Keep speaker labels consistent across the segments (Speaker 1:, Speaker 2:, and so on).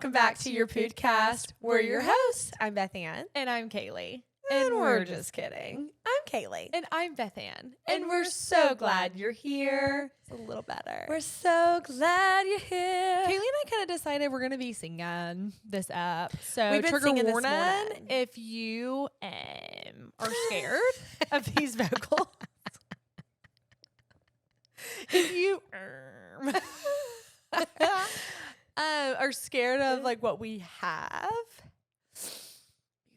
Speaker 1: welcome back to your podcast. We're your hosts. I'm Beth Ann.
Speaker 2: And I'm Kaylee.
Speaker 1: And we're just kidding. I'm Kaylee.
Speaker 2: And I'm Beth Ann.
Speaker 1: And we're so glad you're here.
Speaker 2: It's a little better.
Speaker 1: We're so glad you're here.
Speaker 2: Kaylee and I kind of decided we're going to be singing this up. So
Speaker 1: We've been
Speaker 2: trigger
Speaker 1: singing this
Speaker 2: warning
Speaker 1: morning.
Speaker 2: if you are scared of these vocals. If you are scared of like what we have,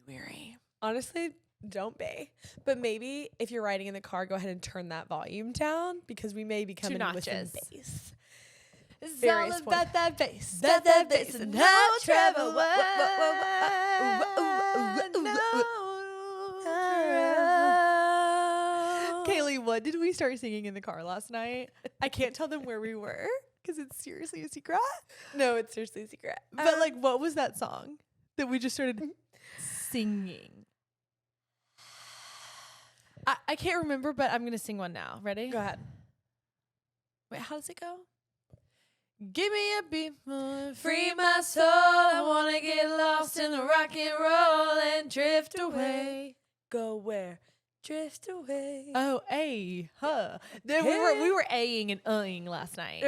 Speaker 2: be wary.
Speaker 1: Honestly, don't be. But maybe if you're riding in the car, go ahead and turn that volume down because we may be coming in with some bass.
Speaker 2: It's
Speaker 1: Various
Speaker 2: all
Speaker 1: points.
Speaker 2: about that bass.
Speaker 1: That bass
Speaker 2: and
Speaker 1: and
Speaker 2: how
Speaker 1: how
Speaker 2: travel Kaylee, what did we start singing in the car last night? I can't tell them where we were because it's seriously a secret.
Speaker 1: No, it's seriously a secret.
Speaker 2: But like, what was that song that we just started singing? I can't remember, but I'm going to sing one now. Ready?
Speaker 1: Go ahead.
Speaker 2: Wait, how does it go? Give me a beat,
Speaker 1: Free my soul. I want to get lost in the rock and roll and drift away. Go where? Drift away.
Speaker 2: Oh, A, huh. Then we were A-ing and uh-ing last night.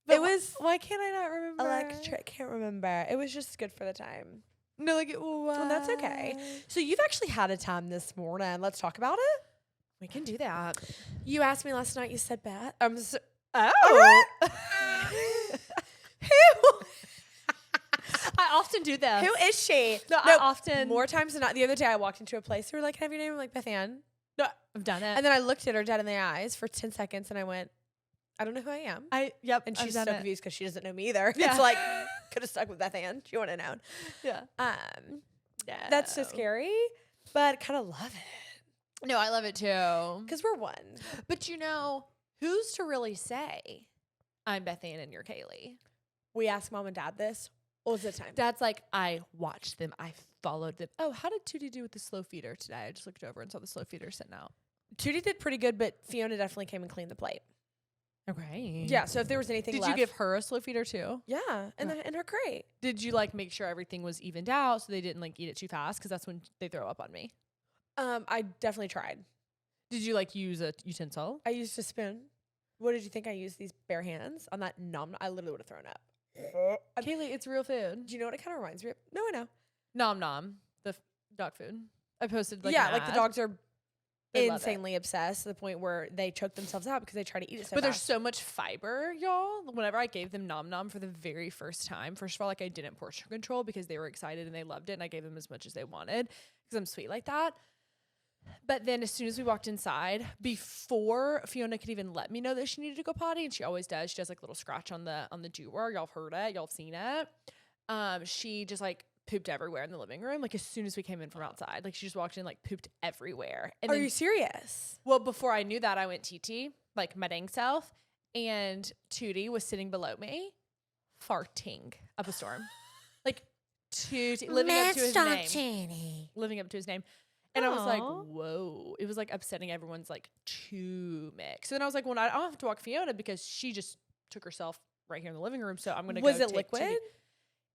Speaker 1: It was
Speaker 2: Why can't I not remember?
Speaker 1: electric. Can't remember. It was just good for the time.
Speaker 2: No, like it was.
Speaker 1: Well, that's okay. So you've actually had a time this morning. Let's talk about it.
Speaker 2: We can do that.
Speaker 1: You asked me last night. You said Beth.
Speaker 2: Oh. I often do that.
Speaker 1: Who is she?
Speaker 2: No, I often.
Speaker 1: More times than not. The other day I walked into a place. They were like, "Can I have your name?" I'm like, Beth Ann.
Speaker 2: No, I've done it.
Speaker 1: And then I looked at her dead in the eyes for 10 seconds and I went, I don't know who I am.
Speaker 2: Yep.
Speaker 1: And
Speaker 2: I've
Speaker 1: she's so
Speaker 2: done it.
Speaker 1: confused because she doesn't know me either.
Speaker 2: Yeah.
Speaker 1: It's like, could have stuck with Beth Ann. She wouldn't have known.
Speaker 2: Yeah.
Speaker 1: No. That's so scary, but kind of love it.
Speaker 2: No, I love it too.
Speaker 1: Because we're one.
Speaker 2: But you know, who's to really say I'm Beth Ann and you're Kaylee?
Speaker 1: We ask mom and dad this all the time.
Speaker 2: Dad's like, I watched them. I followed them. Oh, how did Tootie do with the slow feeder today? I just looked over and saw the slow feeder sitting out.
Speaker 1: Tootie did pretty good, but Fiona definitely came and cleaned the plate.
Speaker 2: Okay.
Speaker 1: Yeah, so if there was anything
Speaker 2: Did
Speaker 1: left.
Speaker 2: you give her a slow feeder too?
Speaker 1: Yeah, in her crate.
Speaker 2: Did you like make sure everything was evened out so they didn't like eat it too fast? Because that's when they throw up on me.
Speaker 1: I definitely tried.
Speaker 2: Did you like use a utensil?
Speaker 1: I used a spoon. What did you think I used these bare hands on that nom? I literally would have thrown up.
Speaker 2: Kaylee, it's real food.
Speaker 1: Do you know what it kind of reminds me of? No, I know.
Speaker 2: Nom nom, the dog food. I posted like
Speaker 1: yeah,
Speaker 2: an
Speaker 1: like the
Speaker 2: ad.
Speaker 1: dogs are
Speaker 2: They love it.
Speaker 1: insanely obsessed to the point where they choke themselves out because they try to eat it so
Speaker 2: But there's
Speaker 1: fast.
Speaker 2: so much fiber, y'all. Whenever I gave them nom nom for the very first time, first of all, like I didn't portion control because they were excited and they loved it, and I gave them as much as they wanted because I'm sweet like that. But then as soon as we walked inside, before Fiona could even let me know that she needed to go potty, and she always does, she does like a little scratch on the drawer. Y'all have heard it, y'all have seen it. She just like pooped everywhere in the living room. Like as soon as we came in from outside, like she just walked in, like pooped everywhere. And
Speaker 1: Are
Speaker 2: then,
Speaker 1: you serious?
Speaker 2: well, before I knew that, I went TT, like my dang self, and Tootie was sitting below me, farting up a storm, like Tootie living up to his name, living up to his name. And I was like, whoa. It was like upsetting everyone's like tummy. So then I was like, well, I don't have to walk Fiona because she just took herself right here in the living room. So I'm going to go.
Speaker 1: Was it
Speaker 2: take
Speaker 1: liquid?
Speaker 2: Tootie.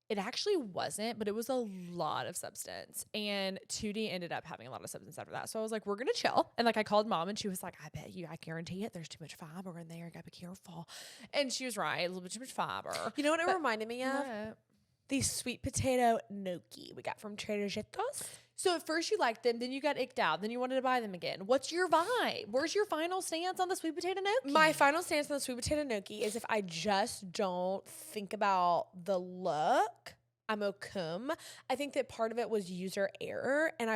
Speaker 2: It actually wasn't, but it was a lot of substance. And Tootie ended up having a lot of substance after that. So I was like, we're going to chill. And like I called mom and she was like, I guarantee it. There's too much fiber in there. You got to be careful. And she was right. A little bit too much fiber.
Speaker 1: You know what it reminded me of?
Speaker 2: What?
Speaker 1: The sweet potato gnocchi we got from Trader Joe's.
Speaker 2: So at first you liked them, then you got icked out, then you wanted to buy them again. What's your vibe? Where's your final stance on the sweet potato gnocchi?
Speaker 1: My final stance on the sweet potato gnocchi is if I just don't think about the look, I'm okay. I think that part of it was user error, and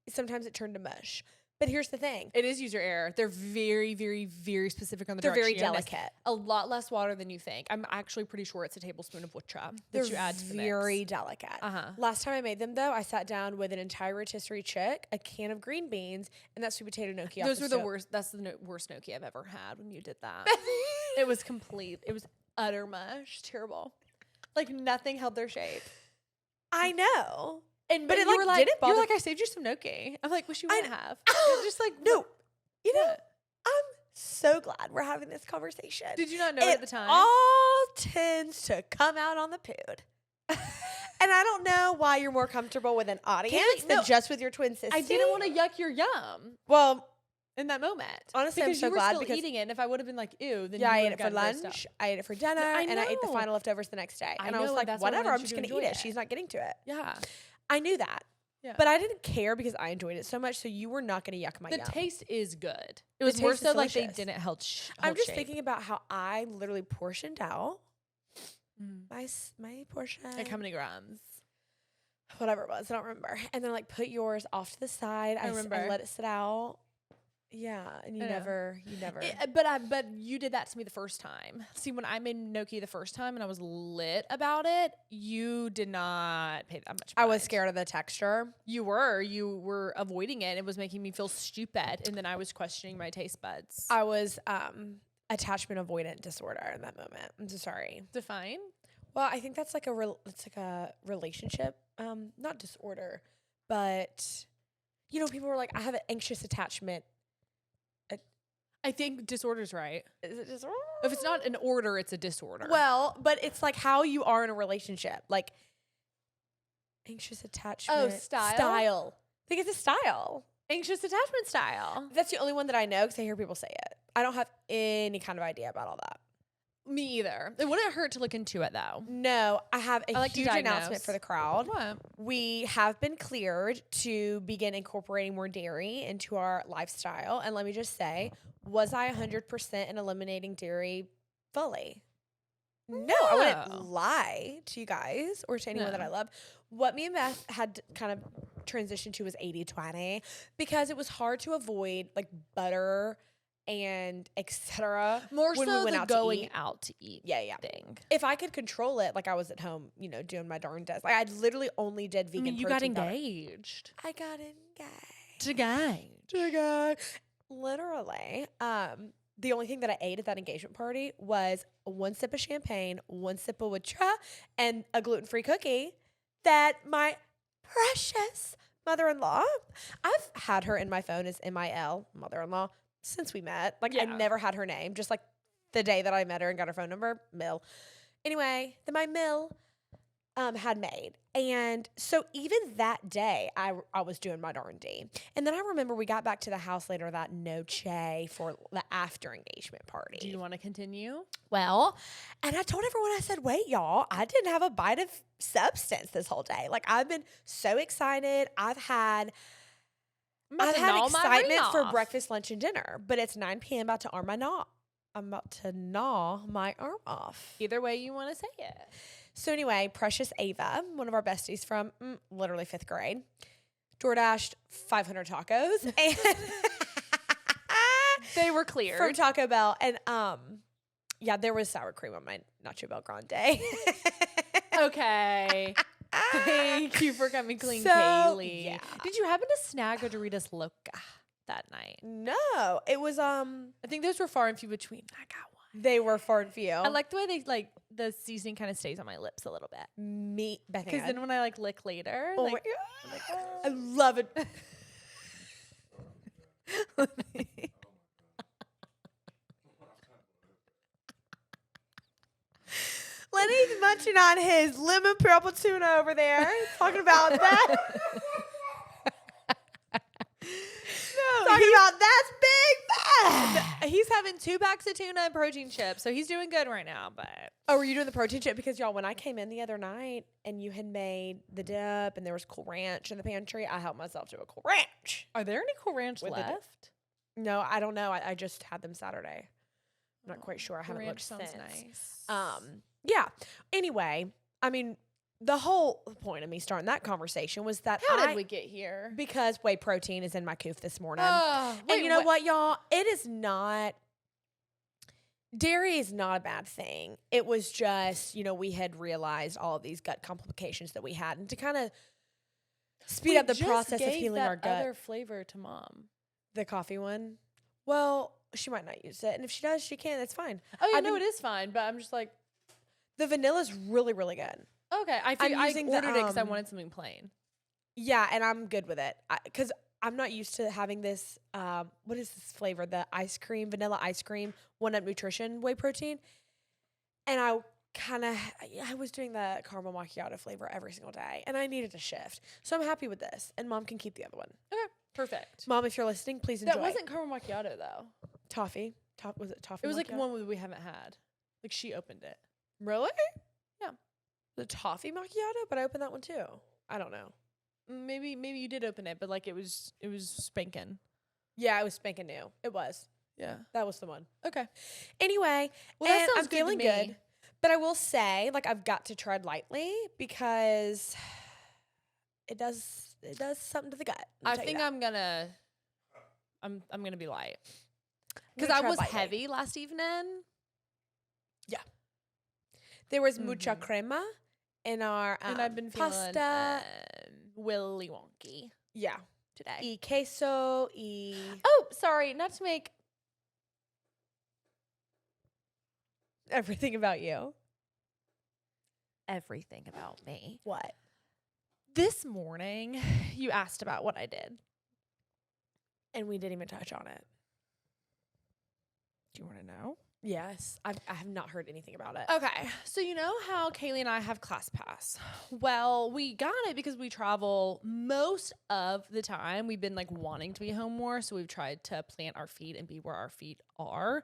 Speaker 1: sometimes it turned to mush. But here's the thing.
Speaker 2: It is user error. They're very, very, very specific on the
Speaker 1: They're very
Speaker 2: direction.
Speaker 1: delicate.
Speaker 2: A lot less water than you think. I'm actually pretty sure it's a tablespoon of wucha that you add to the mix.
Speaker 1: Very delicate. Last time I made them, though, I sat down with an entire rotisserie chick, a can of green beans, and that sweet potato gnocchi.
Speaker 2: Those were the worst. That's the worst gnocchi I've ever had when you did that. It was complete. It was utter mush. Terrible. Like nothing held their shape.
Speaker 1: I know.
Speaker 2: But
Speaker 1: it,
Speaker 2: you
Speaker 1: like,
Speaker 2: were like,
Speaker 1: didn't
Speaker 2: you were
Speaker 1: bother-
Speaker 2: like, I saved you some gnocchi. I'm like, wish you wouldn't have.
Speaker 1: You're
Speaker 2: Just like,
Speaker 1: no. You know,
Speaker 2: what?
Speaker 1: I'm so glad we're having this conversation.
Speaker 2: Did you not know it at the time?
Speaker 1: All tends to come out on the pood. And I don't know why you're more comfortable with an audience than just with your twin sister.
Speaker 2: I didn't want to yuck your yum.
Speaker 1: Well,
Speaker 2: in that moment.
Speaker 1: Honestly,
Speaker 2: because
Speaker 1: I'm so
Speaker 2: you were
Speaker 1: glad
Speaker 2: still
Speaker 1: because
Speaker 2: eating it. And if I would have been like, ew, then
Speaker 1: I
Speaker 2: you
Speaker 1: ate it for lunch. I ate it for dinner, and I ate the final leftovers the next day. And I was like, whatever, I'm just going to eat it. She's not getting to it.
Speaker 2: Yeah.
Speaker 1: I knew that.
Speaker 2: Yeah.
Speaker 1: But I didn't care because I enjoyed it so much, so you were not going to yuck my yum.
Speaker 2: The taste is good. It was more so like they didn't hold
Speaker 1: I'm just thinking about how I literally portioned out my portion.
Speaker 2: Like how many grams?
Speaker 1: Whatever it was, I don't remember. And then like put yours off to the side. I remember. I let it sit out. Yeah, and you never.
Speaker 2: But you did that to me the first time. See, when I made gnocchi the first time and I was lit about it, you did not pay that much mind.
Speaker 1: I was scared of the texture.
Speaker 2: You were avoiding it. It was making me feel stupid, and then I was questioning my taste buds.
Speaker 1: I was attachment avoidant disorder in that moment. I'm so sorry.
Speaker 2: Define?
Speaker 1: Well, I think that's like it's like a relationship, not disorder, but people were like, I have an anxious attachment.
Speaker 2: I think disorder's right.
Speaker 1: Is it disorder?
Speaker 2: If it's not an order, it's a disorder.
Speaker 1: Well, but it's like how you are in a relationship. Like anxious attachment.
Speaker 2: Oh, style?
Speaker 1: Style. I think it's a style.
Speaker 2: Anxious attachment style.
Speaker 1: That's the only one that I know because I hear people say it. I don't have any kind of idea about all that.
Speaker 2: Me either. It wouldn't hurt to look into it though.
Speaker 1: No, I have a huge announcement for the crowd.
Speaker 2: What?
Speaker 1: We have been cleared to begin incorporating more dairy into our lifestyle. And let me just say, was I 100% in eliminating dairy fully? No, I wouldn't lie to you guys or to anyone that I love. What me and Beth had kind of transitioned to was 80-20 because it was hard to avoid like butter and etc.
Speaker 2: More
Speaker 1: when
Speaker 2: so
Speaker 1: we went
Speaker 2: the
Speaker 1: out
Speaker 2: going
Speaker 1: to eat.
Speaker 2: out to eat thing.
Speaker 1: If I could control it, like I was at home, doing my darn best. Like I literally only did vegan
Speaker 2: you
Speaker 1: protein
Speaker 2: got
Speaker 1: powder.
Speaker 2: engaged.
Speaker 1: I got engaged.
Speaker 2: To guy.
Speaker 1: Literally. The only thing that I ate at that engagement party was one sip of champagne, one sip of Witra, and a gluten-free cookie that my precious mother-in-law, I've had her in my phone as MIL, mother-in-law, since we met. Like, I never had her name. Just like the day that I met her and got her phone number, Mill. Anyway, then my Mill had made. And so even that day, I was doing my R&D. And then I remember we got back to the house later that noche for the after engagement party.
Speaker 2: Do you want to continue?
Speaker 1: Well, and I told everyone, I said, wait, y'all, I didn't have a bite of substance this whole day. Like, I've been so excited. I've had excitement for breakfast, lunch, and dinner, but it's 9 p.m. I'm about to gnaw my arm off.
Speaker 2: Either way you want to say it.
Speaker 1: So anyway, precious Ava, one of our besties from literally 5th grade, DoorDashed 500 tacos, and
Speaker 2: they were cleared
Speaker 1: from Taco Bell, and there was sour cream on my Nacho Bel Grande.
Speaker 2: Okay. Thank you for coming clean, Kaylee.
Speaker 1: Yeah.
Speaker 2: Did you happen to snag a Doritos Loca that night?
Speaker 1: No, it was
Speaker 2: I think those were far and few between. I got one.
Speaker 1: They were far and few.
Speaker 2: I like the way the seasoning kind of stays on my lips a little bit.
Speaker 1: Because
Speaker 2: then when I lick later,
Speaker 1: my God. I love it. Lenny's munching on his lemon purple tuna over there, talking about that. Talking about that's big.
Speaker 2: He's having 2 packs of tuna and protein chips, so he's doing good right now. But
Speaker 1: were you doing the protein chip? Because y'all, when I came in the other night and you had made the dip and there was Cool Ranch in the pantry, I helped myself to a Cool Ranch.
Speaker 2: Are there any Cool Ranch left?
Speaker 1: No, I don't know. I just had them Saturday. I'm not quite sure. I haven't looked
Speaker 2: sounds
Speaker 1: since.
Speaker 2: Nice.
Speaker 1: Yeah. Anyway, I mean, the whole point of me starting that conversation was that
Speaker 2: How did we get here?
Speaker 1: Because whey protein is in my coof this morning.
Speaker 2: Wait,
Speaker 1: and you know what, y'all? It is not. Dairy is not a bad thing. It was just, we had realized all of these gut complications that we had, and to kind of speed up the process of healing our gut.
Speaker 2: Other flavor to mom,
Speaker 1: the coffee one. Well, she might not use it, and if she does, she can. That's fine.
Speaker 2: Oh, yeah, it is fine, but I'm just like,
Speaker 1: the vanilla's really, really good.
Speaker 2: Okay, I ordered it because I wanted something plain.
Speaker 1: Yeah, and I'm good with it because I'm not used to having this. What is this flavor? The ice cream, vanilla ice cream, 1UP Nutrition whey protein. And I I was doing the caramel macchiato flavor every single day, and I needed a shift. So I'm happy with this, and Mom can keep the other one.
Speaker 2: Okay, perfect.
Speaker 1: Mom, if you're listening, please enjoy.
Speaker 2: That wasn't caramel macchiato though.
Speaker 1: Toffee. Was it toffee?
Speaker 2: It was
Speaker 1: macchiato?
Speaker 2: like one we haven't had. Like she opened it.
Speaker 1: Really?
Speaker 2: Yeah.
Speaker 1: The toffee macchiato, but I opened that one too. I don't know.
Speaker 2: Maybe you did open it, but like it was spanking.
Speaker 1: Yeah, it was spanking new. It was.
Speaker 2: Yeah.
Speaker 1: That was the one.
Speaker 2: Okay.
Speaker 1: Anyway,
Speaker 2: Well, that
Speaker 1: and
Speaker 2: sounds
Speaker 1: I'm
Speaker 2: good to
Speaker 1: feeling
Speaker 2: me.
Speaker 1: good. But I will say, like, I've got to tread lightly because it does something to the gut.
Speaker 2: I think I'm gonna be light because
Speaker 1: gonna
Speaker 2: I
Speaker 1: tread
Speaker 2: was
Speaker 1: lightly.
Speaker 2: heavy last evening.
Speaker 1: There was mucha crema in our
Speaker 2: And I've been
Speaker 1: pasta.
Speaker 2: feeling Willy Wonky
Speaker 1: Yeah.
Speaker 2: today.
Speaker 1: Y queso,
Speaker 2: Oh, sorry, not to make
Speaker 1: everything about you.
Speaker 2: everything about me.
Speaker 1: What?
Speaker 2: This morning, you asked about what I did.
Speaker 1: And we didn't even touch on it.
Speaker 2: Do you want to know?
Speaker 1: Yes. I have not heard anything about it.
Speaker 2: Okay, so you know how Kaylee and I have ClassPass? Well, we got it because we travel most of the time. We've been like wanting to be home more, so we've tried to plant our feet and be where our feet are.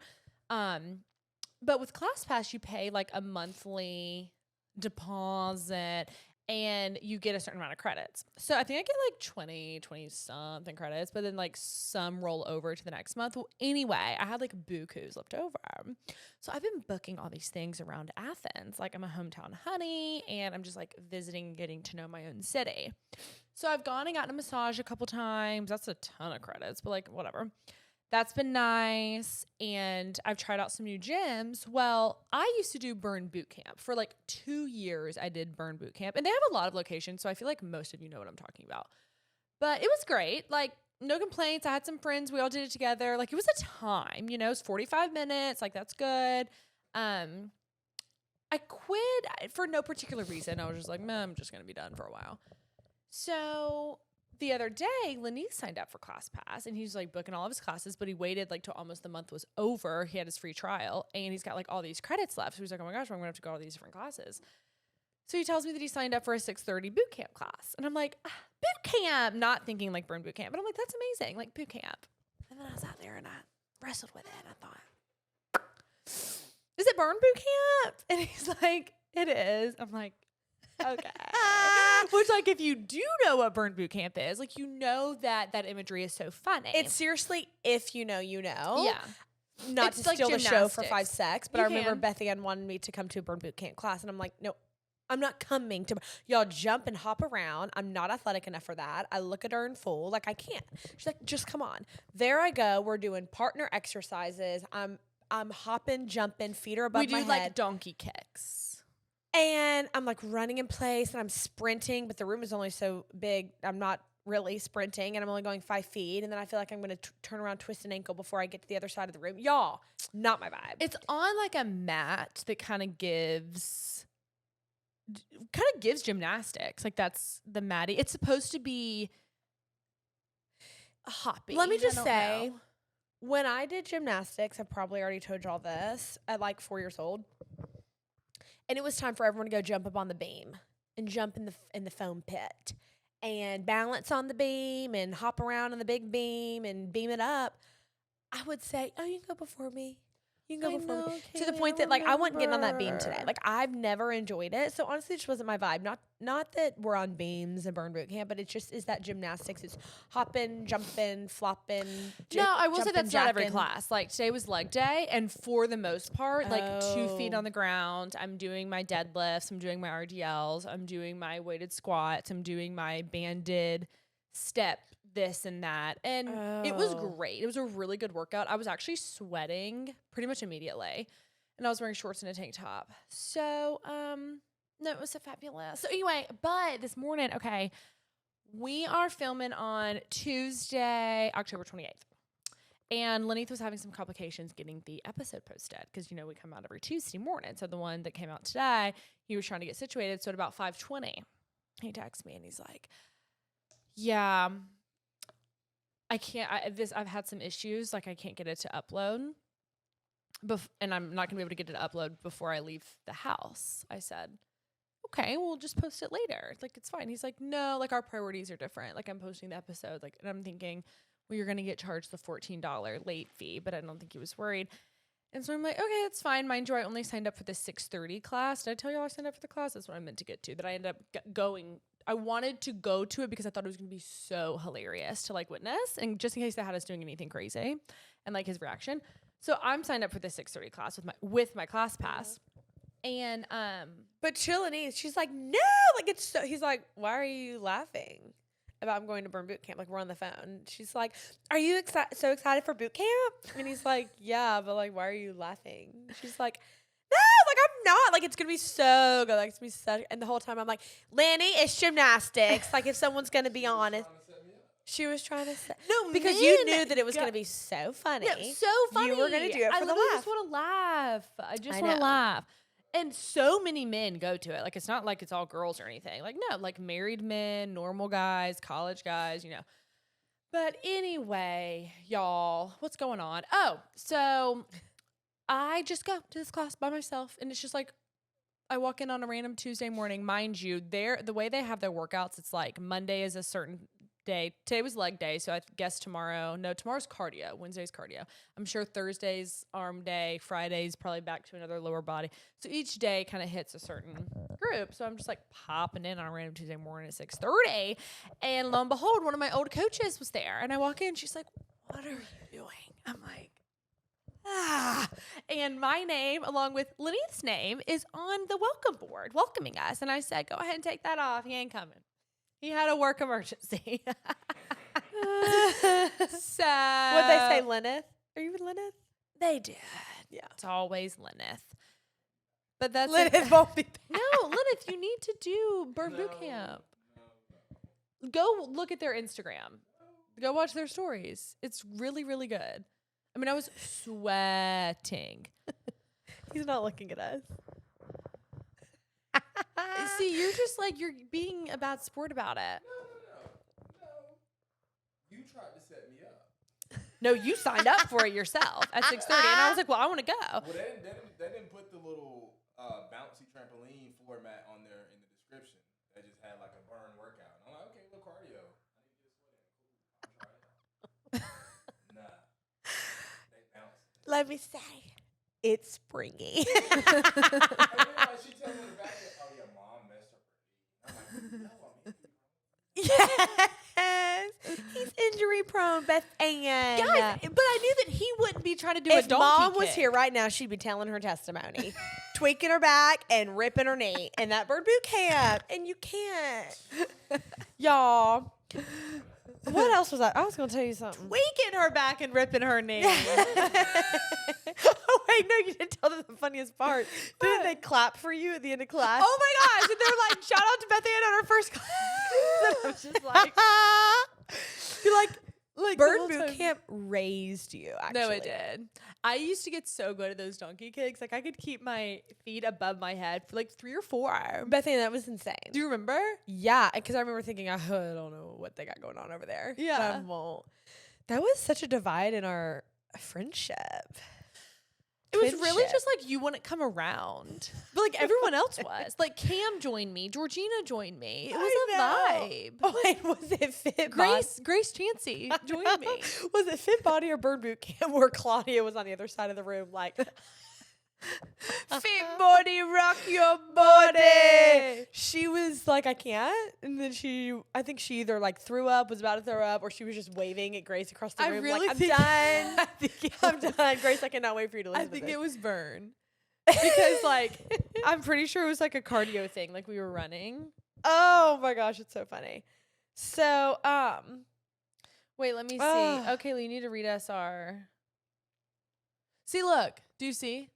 Speaker 2: But with ClassPass, you pay like a monthly deposit and you get a certain amount of credits. So I think I get like 20 something credits, but then like some roll over to the next month. Well, anyway, I had like bukus left over. So I've been booking all these things around Athens. Like I'm a hometown honey and I'm just like visiting, getting to know my own city. So I've gone and gotten a massage a couple times. That's a ton of credits, but like whatever. That's been nice. And I've tried out some new gyms. Well, I used to do Burn Boot Camp. For like 2 years, I did Burn Boot Camp. And they have a lot of locations, so I feel like most of you know what I'm talking about. But it was great. Like, no complaints. I had some friends. We all did it together. Like, it was a time. You know, it's 45 minutes. Like, that's good. I quit for no particular reason. I was just like, man, I'm just going to be done for a while. So the other day, Lenise signed up for ClassPass and he's like booking all of his classes, but he waited like till almost the month was over. He had his free trial and he's got like all these credits left. So he's like, oh my gosh, I'm gonna have to go to all these different classes. So he tells me that he signed up for a 6:30 boot camp class. And I'm like, boot camp, not thinking like Burn Boot Camp, but I'm like, that's amazing, like boot camp. And then I was out there and I wrestled with it and I thought, is it Burn Boot Camp? And he's like, it is. I'm like, okay. Which, like, if you do know what Burn Boot Camp is, like, you know that imagery is so funny.
Speaker 1: It's seriously, if you know, you know.
Speaker 2: Yeah.
Speaker 1: Not
Speaker 2: It's
Speaker 1: to
Speaker 2: like
Speaker 1: steal the show for
Speaker 2: gymnastics.
Speaker 1: 5 secs, but
Speaker 2: You
Speaker 1: I remember
Speaker 2: can.
Speaker 1: Bethy Ann wanted me to come to a Burn Boot Camp class, and I'm like, no, I'm not coming to. Y'all jump and hop around. I'm not athletic enough for that. I look a darn fool. Like, I can't. She's like, just come on. There I go. We're doing partner exercises. I'm hopping, jumping, feet are above
Speaker 2: We
Speaker 1: my
Speaker 2: do,
Speaker 1: head.
Speaker 2: like, donkey kicks.
Speaker 1: And I'm like running in place and I'm sprinting, but the room is only so big. I'm not really sprinting and I'm only going 5 feet. And then I feel like I'm going to turn around, twist an ankle before I get to the other side of the room. Y'all, not my vibe.
Speaker 2: It's on, like, a mat that kind of gives gymnastics. Like, that's the matty. It's supposed to be hoppy.
Speaker 1: Let me just
Speaker 2: I don't
Speaker 1: say,
Speaker 2: know.
Speaker 1: when I did gymnastics, I've probably already told y'all this, at like 4 years old. And it was time for everyone to go jump up on the beam and jump in the foam pit and balance on the beam and hop around on the big beam and beam it up. I would say, oh, you can go before me. You can go before me. To the point that, like, I wasn't getting on that beam today. Like, I've never enjoyed it. So, honestly, it just wasn't my vibe. Not that we're on beams and Burn Boot Camp, but it just is that gymnastics. It's hopping, jumping, flopping.
Speaker 2: No, I will say
Speaker 1: jumping,
Speaker 2: that's not every
Speaker 1: jacking.
Speaker 2: class. Like, today was leg day, and for the most part, like 2 feet
Speaker 1: Oh.
Speaker 2: on the ground. I'm doing my deadlifts. I'm doing my RDLs. I'm doing my weighted squats. I'm doing my banded step, this and that. And it was
Speaker 1: Oh.
Speaker 2: great. It was a really good workout. I was actually sweating pretty much immediately, and I was wearing shorts and a tank top. So, no, it was so fabulous. So anyway, but this morning, okay, we are filming on Tuesday, October 28th. And Lenith was having some complications getting the episode posted because, you know, we come out every Tuesday morning. So the one that came out today, he was trying to get situated. So at about 5:20, he texts me and he's like, yeah, I can't, I've had some issues. Like, I can't get it to upload. and I'm not going to be able to get it to upload before I leave the house. I said, okay, we'll just post it later. Like, it's fine. He's like, no, like, our priorities are different. Like, I'm posting the episode. Like, and I'm thinking, well, you're going to get charged the $14 late fee, but I don't think he was worried. And so I'm like, okay, that's fine. Mind you, I only signed up for the 6:30 class. Did I tell you I signed up for the class? That's what I meant to get to. That I ended up going. I wanted to go to it because I thought it was going to be so hilarious to like witness, and just in case they had us doing anything crazy, and like his reaction. So I'm signed up for the 6:30 class with my class pass, and
Speaker 1: But chill and ease. She's like, no, like it's so. He's like, why are you laughing about I'm going to burn boot camp? Like we're on the phone. She's like, are you so excited for boot camp? And he's like, yeah, but like, why are you laughing? She's like, no, like I'm not. Like it's gonna be so good. Like it's gonna be such. And the whole time I'm like, Lenny, it's gymnastics. Like if someone's gonna be honest. She was trying to say
Speaker 2: no,
Speaker 1: because you knew that it was gonna be so funny.
Speaker 2: Yeah, so funny.
Speaker 1: You were gonna do it for the laugh.
Speaker 2: I just want to laugh. I just want to laugh. And so many men go to it. Like, it's not like it's all girls or anything. Like, no, like married men, normal guys, college guys, you know. But anyway, y'all, what's going on? Oh, so I just go to this class by myself. And it's just like, I walk in on a random Tuesday morning. Mind you, the way they have their workouts, it's like Monday is a certain day. Today was leg day, so I guess tomorrow's cardio. Wednesday's cardio. I'm sure Thursday's arm day. Friday's probably back to another lower body. So each day kind of hits a certain group. So I'm just like popping in on a random Tuesday morning at 6:30, and lo and behold, one of my old coaches was there. And I walk in, she's like, "What are you doing?" I'm like, and my name, along with Lenith's name, is on the welcome board, welcoming us. And I said, "Go ahead and take that off. He ain't coming. He had a work emergency." So
Speaker 1: What'd they say, Lenith? Are you with Lenith?
Speaker 2: They did.
Speaker 1: Yeah.
Speaker 2: It's always Lenith. But that's
Speaker 1: Lenith won't be back.
Speaker 2: No, Lenith, you need to do Burn Boot Camp. Go look at their Instagram. Go watch their stories. It's really, really good. I mean, I was sweating.
Speaker 1: He's not looking at us.
Speaker 2: See, you're just like, you're being a bad sport about it.
Speaker 3: No. You tried to set me up.
Speaker 2: No, you signed up for it yourself at 6:30, and I was like, well, I want to go.
Speaker 3: Well, they didn't put the little bouncy trampoline floor mat on there in the description. They just had like a burn workout. And I'm like, okay, little cardio. I need to get sweating. Cool. I'll try it out. Nah. They bounce.
Speaker 1: Let me say, it's springy.
Speaker 3: And then, like, she tells me in the back, oh yeah, mom messed up her knee. I'm like, no, I'm
Speaker 1: Yes. He's injury prone, Beth Ann.
Speaker 2: Guys, but I knew that he wouldn't be trying to do a
Speaker 1: if
Speaker 2: donkey
Speaker 1: mom was
Speaker 2: kick.
Speaker 1: here right now, she'd be telling her testimony. Tweaking her back and ripping her knee. And that bird boot camp. And you can't. Y'all. What else was I was going to tell you something.
Speaker 2: Tweaking her back and ripping her knee.
Speaker 1: Oh, wait, no, you didn't tell them the funniest part. Didn't they clap for you at the end of class?
Speaker 2: Oh my gosh. And they're like, shout out to Beth Ann on her first class. And I was just like,
Speaker 1: You're like
Speaker 2: the
Speaker 1: Bird
Speaker 2: whole
Speaker 1: Boot
Speaker 2: time.
Speaker 1: Camp raised you, actually.
Speaker 2: No, it did. I used to get so good at those donkey kicks. Like, I could keep my feet above my head for like 3 or 4.
Speaker 1: Bethany, that was insane.
Speaker 2: Do you remember?
Speaker 1: Yeah, because I remember thinking, I don't know what they got going on over there.
Speaker 2: Yeah.
Speaker 1: But I won't. That was such a divide in our friendship.
Speaker 2: It was really
Speaker 1: Twinship.
Speaker 2: just like you wouldn't come around. But like everyone else was. Like Cam joined me. Georgina joined me. It was a vibe.
Speaker 1: Oh, wait, was it Fit
Speaker 2: Grace Chansey joined me.
Speaker 1: Was it Fit Body or Bird Boot Camp where Claudia was on the other side of the room like, Fit Body, rock your body. She was like, I can't. And then I think she either like threw up, was about to throw up, or she was just waving at Grace across the
Speaker 2: I
Speaker 1: room
Speaker 2: really
Speaker 1: like, I'm
Speaker 2: think-
Speaker 1: done. I'm done. Grace, I cannot wait for you to listen
Speaker 2: I think
Speaker 1: to this.
Speaker 2: it was Vern. Because like I'm pretty sure it was like a cardio thing. Like we were running.
Speaker 1: Oh my gosh, it's so funny. So,
Speaker 2: Wait, let me see. Okay, you need to read us our. See, look. Do you see?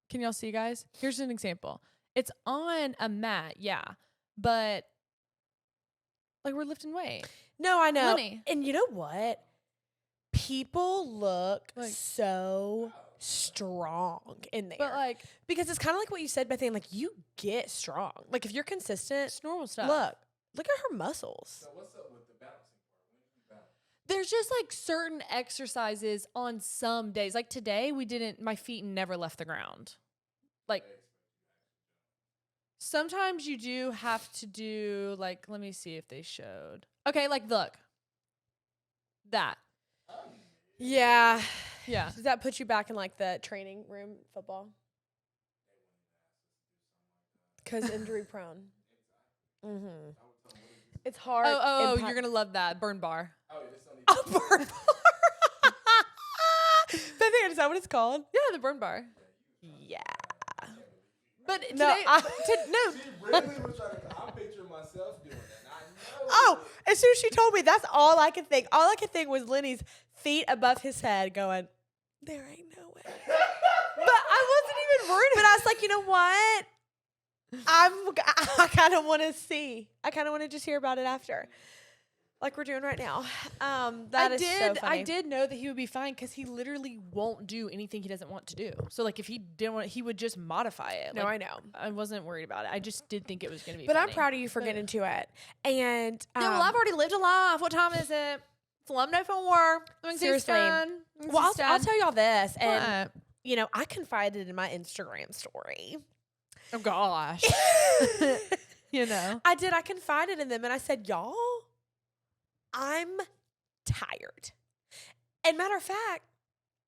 Speaker 2: Can y'all see, guys? Here's an example. It's on a mat, yeah, but like we're lifting weight.
Speaker 1: no, I know.
Speaker 2: Lenny.
Speaker 1: And you know what? People look
Speaker 2: Like-
Speaker 1: so strong in there.
Speaker 2: But like
Speaker 1: because it's kind of like what you said, Bethany, like you get strong. Like if you're consistent,
Speaker 2: it's normal stuff.
Speaker 1: look at her muscles.
Speaker 3: So what's up with the bouncing part? When did you bounce?
Speaker 2: There's just like certain exercises on some days. Like today, my feet never left the ground. Like sometimes you do have to do like, let me see if they showed. Okay, like look. That.
Speaker 1: Yeah.
Speaker 2: Yeah.
Speaker 1: Does that put you back in like the training room football? Because injury prone. Mm-hmm. It's hard.
Speaker 2: Oh, you're gonna love that burn bar.
Speaker 1: Oh, burn bar. Is that what it's called?
Speaker 2: Yeah, the burn bar.
Speaker 1: Yeah.
Speaker 2: But
Speaker 1: No,
Speaker 2: today,
Speaker 1: no.
Speaker 3: She really was trying to. I'm picturing myself doing that. And I know.
Speaker 1: Oh, as soon as she told me, that's all I could think. All I could think was Lenny's feet above his head going, there ain't no way. But I wasn't even worried. But I was like, you know what? I kind of want to see. I kind of want to just hear about it after. Like we're doing right now. That is so funny.
Speaker 2: I did know that he would be fine because he literally won't do anything he doesn't want to do. So like if he didn't want, he would just modify it.
Speaker 1: No,
Speaker 2: like,
Speaker 1: I know.
Speaker 2: I wasn't worried about it. I just did think it was going to be.
Speaker 1: But
Speaker 2: funny.
Speaker 1: I'm proud of you for getting into it. And
Speaker 2: Yeah, well, I've already lived a life. What time is it? It's 11:04.
Speaker 1: Seriously. Well, I'll tell y'all this, and you know, I confided in my Instagram story.
Speaker 2: Oh gosh. You know,
Speaker 1: I did. I confided in them, and I said, y'all, I'm tired. And matter of fact,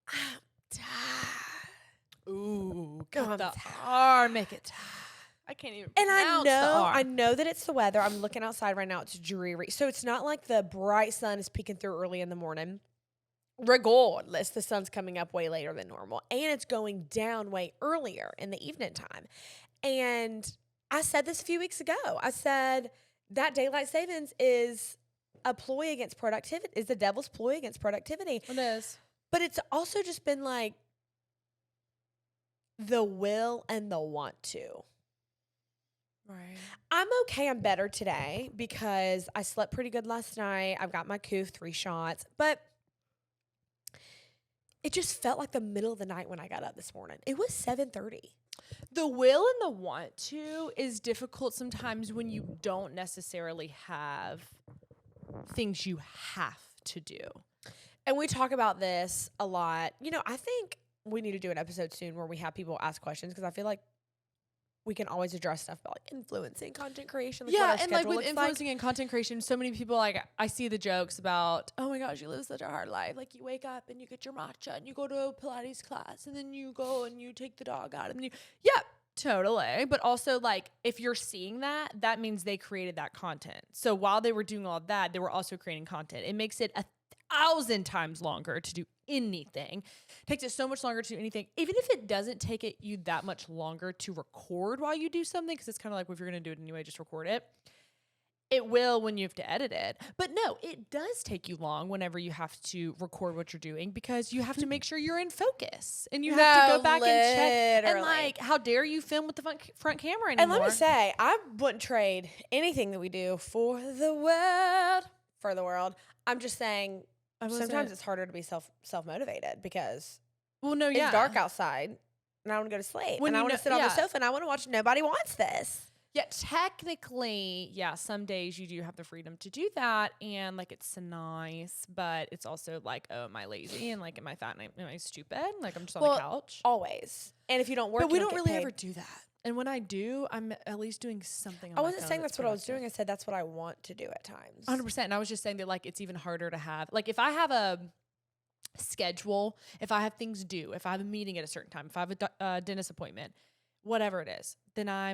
Speaker 1: I'm tired.
Speaker 2: ooh,
Speaker 1: I'm
Speaker 2: cut the
Speaker 1: tired.
Speaker 2: R, make it tired. I can't even.
Speaker 1: And
Speaker 2: pronounce the R.
Speaker 1: I know that it's the weather. I'm looking outside right now. It's dreary. So it's not like the bright sun is peeking through early in the morning. Regardless, the sun's coming up way later than normal. And it's going down way earlier in the evening time. And I said this a few weeks ago. I said that daylight savings is a ploy against productivity, is the devil's ploy against productivity.
Speaker 2: It is.
Speaker 1: But it's also just been like the will and the want to.
Speaker 2: Right.
Speaker 1: I'm okay. I'm better today because I slept pretty good last night. I've got my coof 3 shots, but it just felt like the middle of the night when I got up this morning. It was 7:30.
Speaker 2: The will and the want to is difficult sometimes when you don't necessarily have things you have to do.
Speaker 1: And we talk about this a lot. You know, I think we need to do an episode soon where we have people ask questions because I feel like we can always address stuff about like influencing content creation. Like
Speaker 2: Yeah, and like with influencing and content creation, so many people, like I see the jokes about, oh my gosh, you live such a hard life. Like you wake up and you get your matcha and you go to a Pilates class and then you go and you take the dog out and yeah, totally. But also like if you're seeing that, that means they created that content. So while they were doing all of that, they were also creating content. It makes it 1,000 times longer to do anything. Takes it so much longer to do anything, even if it doesn't take you that much longer to record while you do something, because it's kind of like, well, if you're going to do it anyway, just record it. It will when you have to edit it. But no, it does take you long whenever you have to record what you're doing because you have to make sure you're in focus and you have to go back and check. And like, how dare you film with the front camera anymore?
Speaker 1: And let me say, I wouldn't trade anything that we do for the world. For the world. I'm just saying, sometimes it's harder to be self-motivated because it's dark outside and I want to go to sleep and I want to sit on the sofa and I want to watch Nobody Wants This.
Speaker 2: Yeah, technically, some days you do have the freedom to do that and like it's nice, but it's also like, oh, am I lazy and like am I fat and am I stupid? Like I'm just on the couch.
Speaker 1: Always. And if you don't work,
Speaker 2: but we don't really ever do that. And when I do, I'm at least doing something.
Speaker 1: I wasn't saying that's what I was doing. I said that's what I want to do at times.
Speaker 2: 100%. And I was just saying that like it's even harder to have. Like if I have a schedule, if I have things due, if I have a meeting at a certain time, if I have a dentist appointment, whatever it is, then I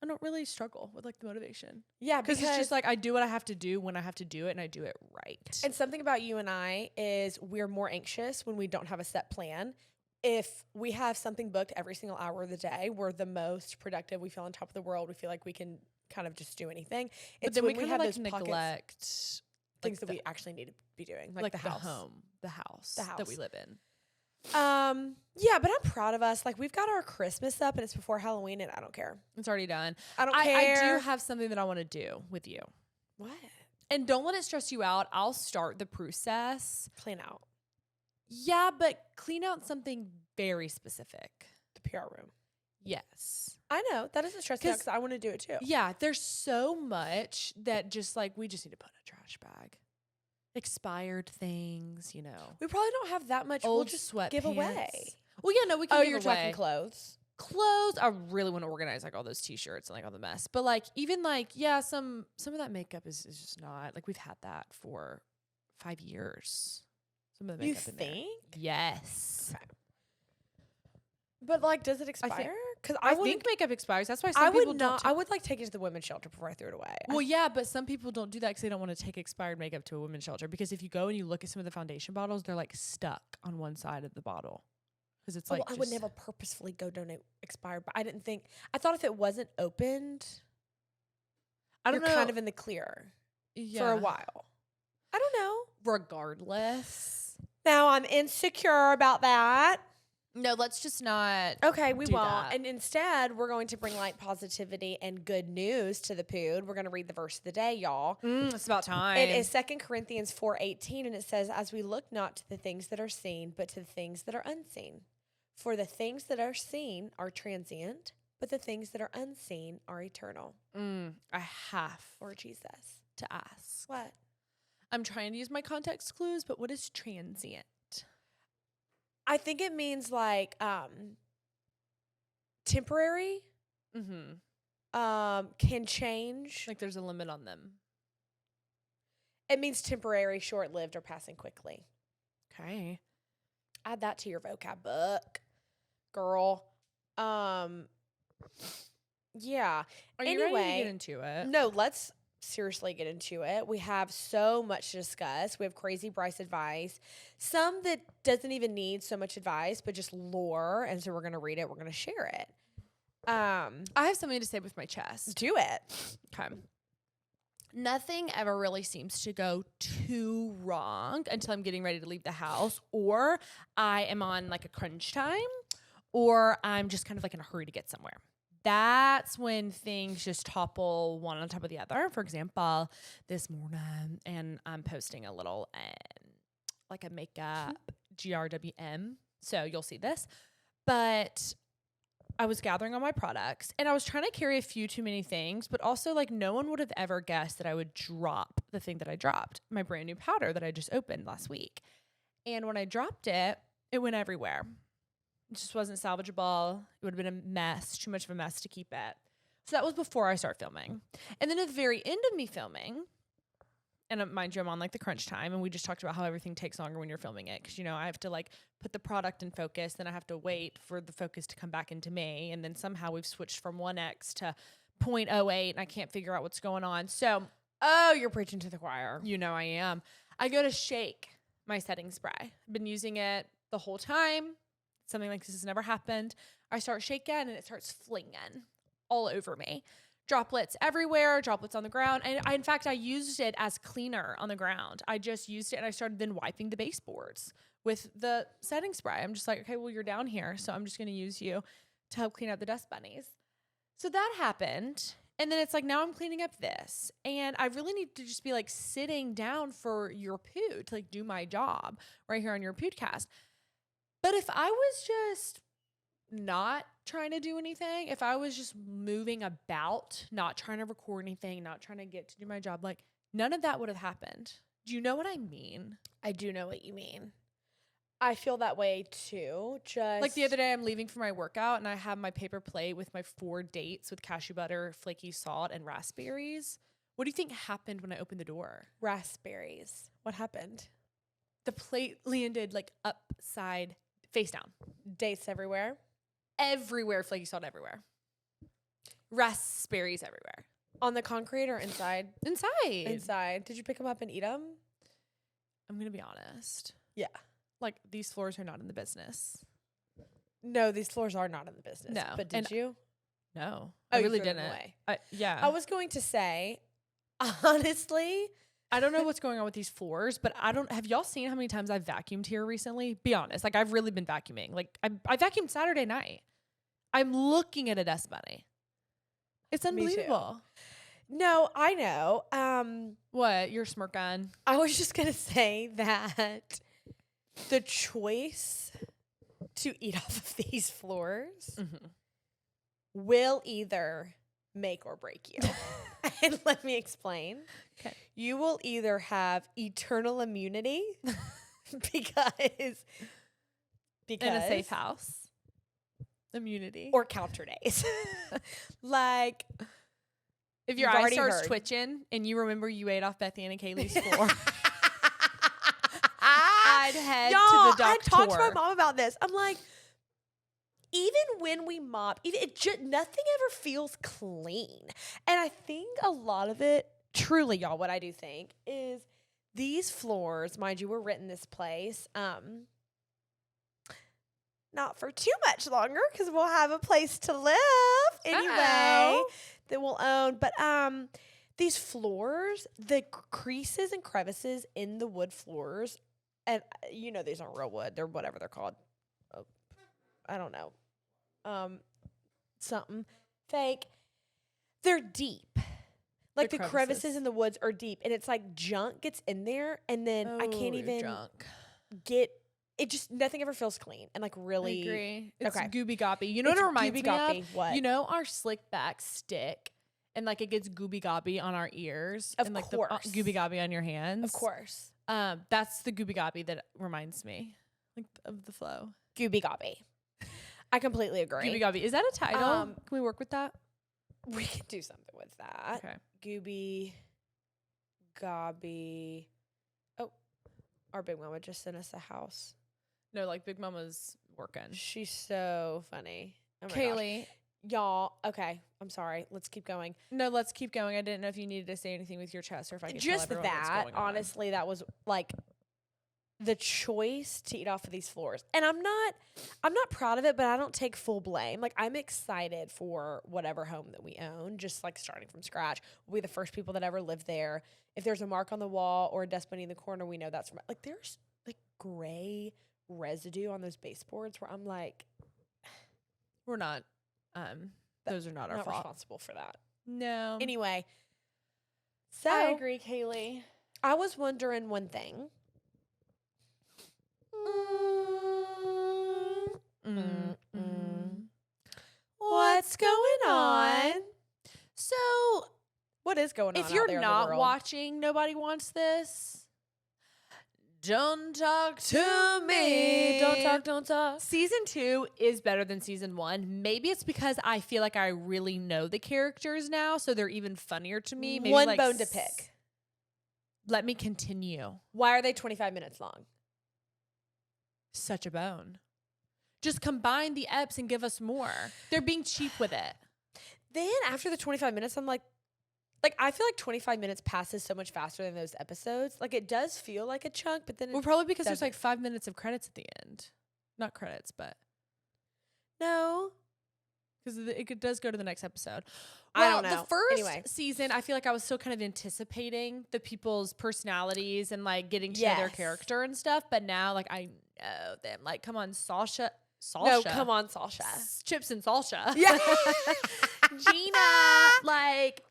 Speaker 2: don't really struggle with like the motivation. Yeah, because it's just like I do what I have to do when I have to do it and I do it right.
Speaker 1: And something about you and I is we're more anxious when we don't have a set plan. If we have something booked every single hour of the day, we're the most productive. We feel on top of the world. We feel like we can kind of just do anything.
Speaker 2: But then we have like those neglect
Speaker 1: things that we actually need to be doing, like the house,
Speaker 2: the house that we live in.
Speaker 1: Yeah, but I'm proud of us. Like we've got our Christmas up and it's before Halloween and I don't care.
Speaker 2: It's already done.
Speaker 1: I don't care.
Speaker 2: I do have something that I want to do with you.
Speaker 1: What?
Speaker 2: And don't let it stress you out. I'll start the process.
Speaker 1: Clean out.
Speaker 2: Yeah, but clean out something very specific.
Speaker 1: The PR room.
Speaker 2: Yes.
Speaker 1: I know. That doesn't stress me out because I want to do it too.
Speaker 2: Yeah, there's so much that just like we just need to put in a trash bag. expired things, you know.
Speaker 1: We probably don't have that much.
Speaker 2: Old
Speaker 1: We'll just give away.
Speaker 2: sweatpants. Well, yeah, no, we can
Speaker 1: Oh,
Speaker 2: give
Speaker 1: you're
Speaker 2: away.
Speaker 1: talking clothes.
Speaker 2: Clothes. I really want to organize like all those t-shirts and like all the mess. But like even like, yeah, some of that makeup is just not like we've had that for 5 years. Some of the
Speaker 1: You
Speaker 2: makeup in there.
Speaker 1: think?
Speaker 2: Yes.
Speaker 1: Okay. But like, does it expire? Because
Speaker 2: I think makeup expires. That's why some
Speaker 1: I
Speaker 2: people
Speaker 1: would
Speaker 2: don't
Speaker 1: not. I would like take it to the women's shelter before I threw it away.
Speaker 2: Well, yeah, but some people don't do that because they don't want to take expired makeup to a women's shelter. Because if you go and you look at some of the foundation bottles, they're like stuck on one side of the bottle. Because it's like
Speaker 1: I would never purposefully go donate expired, but I didn't think. I thought if it wasn't opened,
Speaker 2: I don't
Speaker 1: you're
Speaker 2: know.
Speaker 1: kind of in the clear for a while. I don't know.
Speaker 2: Regardless.
Speaker 1: Now I'm insecure about that.
Speaker 2: No, let's just not.
Speaker 1: Okay, we
Speaker 2: do
Speaker 1: won't.
Speaker 2: that.
Speaker 1: And instead, we're going to bring light positivity and good news to the pood. We're going to read the verse of the day, y'all.
Speaker 2: It's about time.
Speaker 1: It is 2 Corinthians 4:18, and it says, "As we look not to the things that are seen, but to the things that are unseen. For the things that are seen are transient, but the things that are unseen are eternal."
Speaker 2: I have
Speaker 1: Or Jesus.
Speaker 2: to ask.
Speaker 1: What?
Speaker 2: I'm trying to use my context clues, but what is transient?
Speaker 1: I think it means like temporary, can change.
Speaker 2: Like there's a limit on them.
Speaker 1: It means temporary, short-lived, or passing quickly.
Speaker 2: Okay.
Speaker 1: Add that to your vocab book, girl. Yeah.
Speaker 2: Are you ready to get into it?
Speaker 1: No, let's seriously get into it. We have so much to discuss. We have crazy Brice advice. Some that doesn't even need so much advice, but just lore. And so we're going to read it. We're going to share it.
Speaker 2: I have something to say with my chest.
Speaker 1: Do it.
Speaker 2: Okay. Nothing ever really seems to go too wrong until I'm getting ready to leave the house, or I am on like a crunch time, or I'm just kind of like in a hurry to get somewhere. That's when things just topple one on top of the other. For example, this morning, and I'm posting a little like a makeup GRWM, so you'll see this. But I was gathering all my products, and I was trying to carry a few too many things, but also like no one would have ever guessed that I would drop the thing that I dropped, my brand new powder that I just opened last week. And when I dropped it, it went everywhere. It just wasn't salvageable. It would have been a mess, too much of a mess to keep it. So that was before I start filming. And then at the very end of me filming, and mind you, I'm on like the crunch time, and we just talked about how everything takes longer when you're filming it, because, you know, I have to like put the product in focus, then I have to wait for the focus to come back into me, and then somehow we've switched from 1x to 0.08, and I can't figure out what's going on. So,
Speaker 1: You're preaching to the choir.
Speaker 2: you know I am. I go to shake my setting spray. I've been using it the whole time. Something like this has never happened. I start shaking, and it starts flinging all over me. Droplets everywhere, droplets on the ground. And in fact, I used it as cleaner on the ground. I just used it, and I started then wiping the baseboards with the setting spray. I'm just like, okay, well, you're down here, so I'm just going to use you to help clean up the dust bunnies. So that happened. And then it's like, now I'm cleaning up this. And I really need to just be like sitting down for your poo to like do my job right here on your podcast. But if I was just not trying to do anything, if I was just moving about, not trying to record anything, not trying to get to do my job, like none of that would have happened. Do you know what I mean?
Speaker 1: I do know what you mean. I feel that way too. Just
Speaker 2: Like the other day, I'm leaving for my workout, and I have my paper plate with my 4 dates with cashew butter, flaky salt, and raspberries. What do you think happened when I opened the door?
Speaker 1: raspberries. What happened?
Speaker 2: The plate landed like upside, face down.
Speaker 1: Dates everywhere.
Speaker 2: Everywhere, flaky salt everywhere. Raspberries everywhere.
Speaker 1: On the concrete or inside?
Speaker 2: Inside.
Speaker 1: Inside. Did you pick them up and eat them?
Speaker 2: I'm going to be honest.
Speaker 1: Yeah.
Speaker 2: Like, these floors are not in the business.
Speaker 1: No, these floors are not in the business.
Speaker 2: No.
Speaker 1: But did you?
Speaker 2: No.
Speaker 1: Oh,
Speaker 2: I
Speaker 1: you
Speaker 2: really
Speaker 1: threw them
Speaker 2: didn't.
Speaker 1: away.
Speaker 2: Yeah.
Speaker 1: I was going to say, honestly,
Speaker 2: I don't know what's going on with these floors, but have y'all seen how many times I've vacuumed here recently? Be honest. Like, I've really been vacuuming. Like, I vacuumed Saturday night. I'm looking at a dust bunny. It's unbelievable.
Speaker 1: No, I know.
Speaker 2: What? You're smirking.
Speaker 1: I was just going to say that the choice to eat off of these floors will either make or break you. And let me explain.
Speaker 2: Okay.
Speaker 1: You will either have eternal immunity because
Speaker 2: In a safe house. Immunity.
Speaker 1: or counter days. Like,
Speaker 2: if your
Speaker 1: you've
Speaker 2: eye
Speaker 1: already
Speaker 2: starts
Speaker 1: heard.
Speaker 2: twitching and you remember you ate off Bethany and Kaylee's floor, I'd head
Speaker 1: y'all,
Speaker 2: to the
Speaker 1: I
Speaker 2: doctor.
Speaker 1: talked to my mom about this. I'm like, even when we mop, nothing ever feels clean. And I think a lot of it, truly, y'all, what I do think is these floors, mind you, were written this place, not for too much longer because we'll have a place to live anyway that we'll own. But these floors, the creases and crevices in the wood floors, and these aren't real wood. They're whatever they're called. Oh, I don't know. Something fake. They're deep. Like the crevices in the woods are deep, and it's like junk gets in there, and then I can't even get it. Just nothing ever feels clean, and like really.
Speaker 2: I agree. It's
Speaker 1: okay.
Speaker 2: gooby goppy. You know what it reminds me of?
Speaker 1: What?
Speaker 2: You know our slick back stick, and like it gets gooby gobby on our ears,
Speaker 1: Of
Speaker 2: and like
Speaker 1: course.
Speaker 2: the gooby gobby on your hands.
Speaker 1: Of course.
Speaker 2: That's the gooby gobby that reminds me like of the flow.
Speaker 1: Gooby gobby. I completely agree.
Speaker 2: Gooby gobby. Is that a title? Can we work with that?
Speaker 1: We can do something with that.
Speaker 2: Okay.
Speaker 1: Gooby gobby. Oh, our big mama just sent us a house.
Speaker 2: No, like Big Mama's working.
Speaker 1: She's so funny. Oh my gosh.
Speaker 2: Kaylee.
Speaker 1: Y'all, okay. I'm sorry. Let's keep going.
Speaker 2: No, let's keep going. I didn't know if you needed to say anything with your chest or if I could
Speaker 1: Just
Speaker 2: tell everyone what's
Speaker 1: that,
Speaker 2: going on.
Speaker 1: honestly, that was like the choice to eat off of these floors. And I'm not proud of it, but I don't take full blame. Like, I'm excited for whatever home that we own, just like starting from scratch. We'll be the first people that ever live there. If there's a mark on the wall or a dust bunny in the corner, we know that's from like there's like gray residue on those baseboards where I'm like,
Speaker 2: we're not those are not our fault.
Speaker 1: responsible for that.
Speaker 2: No.
Speaker 1: Anyway, so
Speaker 2: I agree, Kaylee.
Speaker 1: I was wondering one thing. What's going on?
Speaker 2: So,
Speaker 1: What is going on?
Speaker 2: if
Speaker 1: out
Speaker 2: you're
Speaker 1: there in the
Speaker 2: not
Speaker 1: world?
Speaker 2: watching Nobody Wants This, don't talk to me.
Speaker 1: Don't talk.
Speaker 2: Season 2 is better than season 1. Maybe it's because I feel like I really know the characters now, so they're even funnier to me. Maybe
Speaker 1: One
Speaker 2: like
Speaker 1: bone to pick.
Speaker 2: Let me continue.
Speaker 1: Why are they 25 minutes long?
Speaker 2: Such a bone. Just combine the eps and give us more. They're being cheap with it.
Speaker 1: Then after the 25 minutes, I'm like I feel like 25 minutes passes so much faster than those episodes. Like it does feel like a chunk, but then
Speaker 2: Well, probably because there's
Speaker 1: doesn't.
Speaker 2: like 5 minutes of credits at the end. Not credits, but
Speaker 1: no.
Speaker 2: because it does go to the next episode.
Speaker 1: I don't know.
Speaker 2: The first
Speaker 1: Anyway.
Speaker 2: season, I feel like I was still kind of anticipating the people's personalities and like getting to know their
Speaker 1: Yes.
Speaker 2: character and stuff. But now, like, I know them. Like, come on, Sasha.
Speaker 1: No, come on, Sasha.
Speaker 2: Chips and Sasha.
Speaker 1: Yeah.
Speaker 2: Gina. Like,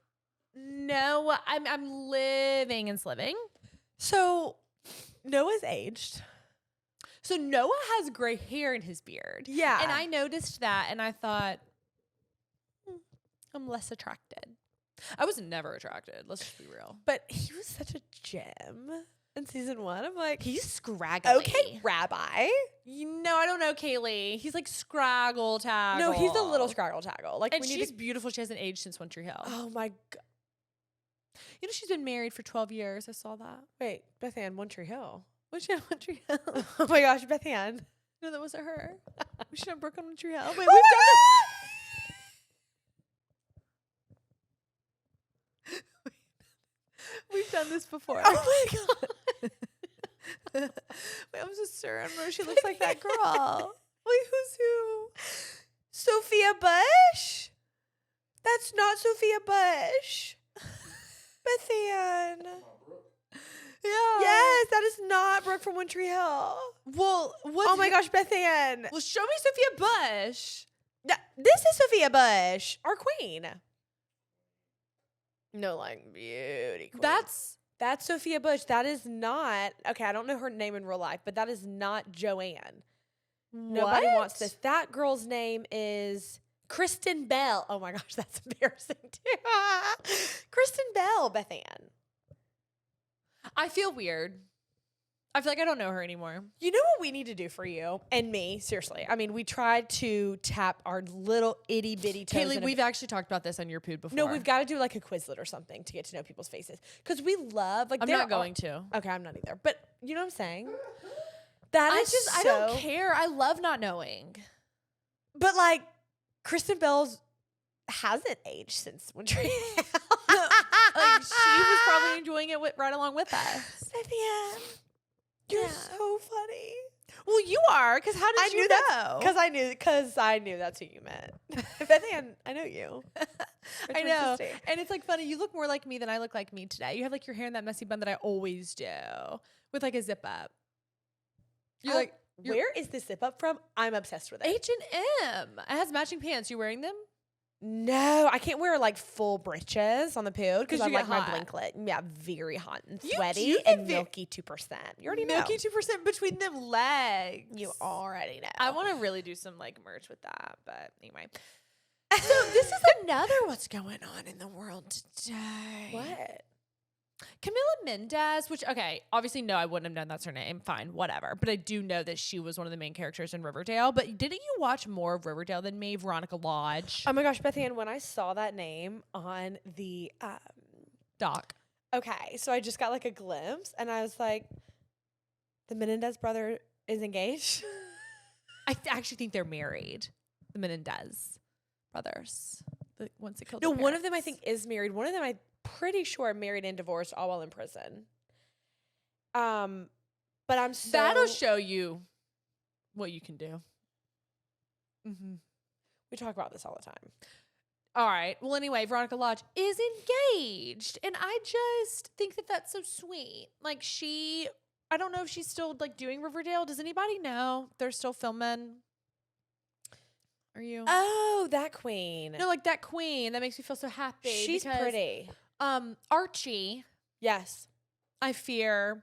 Speaker 2: no, I'm living and sliving.
Speaker 1: So Noah's aged.
Speaker 2: So Noah has gray hair in his beard.
Speaker 1: Yeah.
Speaker 2: And I noticed that and I thought, I'm less attracted. I was never attracted. Let's just be real.
Speaker 1: But he was such a gem in season 1. I'm like,
Speaker 2: He's scraggly.
Speaker 1: okay, Rabbi.
Speaker 2: No, I don't know, Kaylee. He's like scraggle taggle.
Speaker 1: No, he's a little scraggle taggle. Like,
Speaker 2: And
Speaker 1: we need
Speaker 2: she's
Speaker 1: to.
Speaker 2: beautiful. She hasn't aged since One Tree Hill.
Speaker 1: Oh my god.
Speaker 2: You know, she's been married for 12 years. I saw that.
Speaker 1: Wait, Beth Ann, One Tree Hill.
Speaker 2: Was she on One Tree Hill?
Speaker 1: Oh my gosh, Beth Ann.
Speaker 2: No, that wasn't her. We should have broken One Tree Hill. Wait,
Speaker 1: Oh
Speaker 2: we've done this. We've done this before.
Speaker 1: Oh my god.
Speaker 2: Wait, I'm just sure. I don't know if she looks like that girl.
Speaker 1: Wait, who's who? Sophia Bush? That's not Sophia Bush. Beth Ann.
Speaker 2: Yeah.
Speaker 1: Yes, that is not Brooke from One Tree Hill.
Speaker 2: Well,
Speaker 1: Oh my gosh, Beth Ann.
Speaker 2: Well, show me Sophia Bush.
Speaker 1: This is Sophia Bush, our queen. No, like beauty queen. That's Sophia Bush. That is not, okay, I don't know her name in real life, but that is not Joanne. Nobody wants this. That girl's name is Kristen Bell. Oh my gosh, that's embarrassing too. Kristen Bell, Beth Ann.
Speaker 2: I feel weird. I feel like I don't know her anymore.
Speaker 1: You know what we need to do for you and me? Seriously. I mean, we tried to tap our little itty bitty toes.
Speaker 2: Kaylee, we've actually talked about this on Your Pood before.
Speaker 1: No, we've got to do like a Quizlet or something to get to know people's faces. Because we love, like,
Speaker 2: I'm not going to.
Speaker 1: Okay, I'm not either. But you know what I'm saying? That is
Speaker 2: I don't care. I love not knowing.
Speaker 1: But like, Kristen Bell's hasn't aged since when Trina.
Speaker 2: Like, she was probably enjoying it right along with us.
Speaker 1: Vivian, you're so funny.
Speaker 2: Well, you are, because how did you know?
Speaker 1: Because I knew that's who you meant. Vivian, I know you.
Speaker 2: I know. And it's like funny, you look more like me than I look like me today. You have like your hair in that messy bun that I always do with like a zip up. You're like,
Speaker 1: where is this zip up from? I'm obsessed with it.
Speaker 2: H&M. It has matching pants. You wearing them?
Speaker 1: No, I can't wear like full breeches on the poo because I
Speaker 2: you
Speaker 1: like
Speaker 2: get
Speaker 1: my
Speaker 2: hot.
Speaker 1: blinklet. Yeah, very hot and
Speaker 2: You
Speaker 1: sweaty
Speaker 2: do
Speaker 1: and
Speaker 2: get
Speaker 1: milky 2%. You already know.
Speaker 2: Milky 2% between them legs.
Speaker 1: You already know.
Speaker 2: I want to really do some like merch with that, but anyway. So this is another what's going on in the world today.
Speaker 1: What?
Speaker 2: Camila Mendez, which, okay, obviously, no, I wouldn't have known that's her name. Fine, whatever. But I do know that she was one of the main characters in Riverdale. But didn't you watch more of Riverdale than me, Veronica Lodge?
Speaker 1: Oh my gosh, Beth Ann, when I saw that name on the
Speaker 2: Doc.
Speaker 1: okay, so I just got like a glimpse and I was like, the Menendez brother is engaged.
Speaker 2: I actually think they're married, the Menendez brothers. The ones that killed
Speaker 1: No,
Speaker 2: their
Speaker 1: one of them I
Speaker 2: parents.
Speaker 1: think is married. One of them I'm pretty sure married and divorced all while in prison. But I'm so
Speaker 2: That'll show you what you can do. Mm-hmm.
Speaker 1: we talk about this all the time.
Speaker 2: All right. Well, anyway, Veronica Lodge is engaged. And I just think that that's so sweet. Like I don't know if she's still like doing Riverdale. Does anybody know they're still filming? Are you?
Speaker 1: Oh, that queen.
Speaker 2: No, like that queen. That makes me feel so happy.
Speaker 1: She's
Speaker 2: because,
Speaker 1: pretty.
Speaker 2: Archie,
Speaker 1: Yes.
Speaker 2: I fear,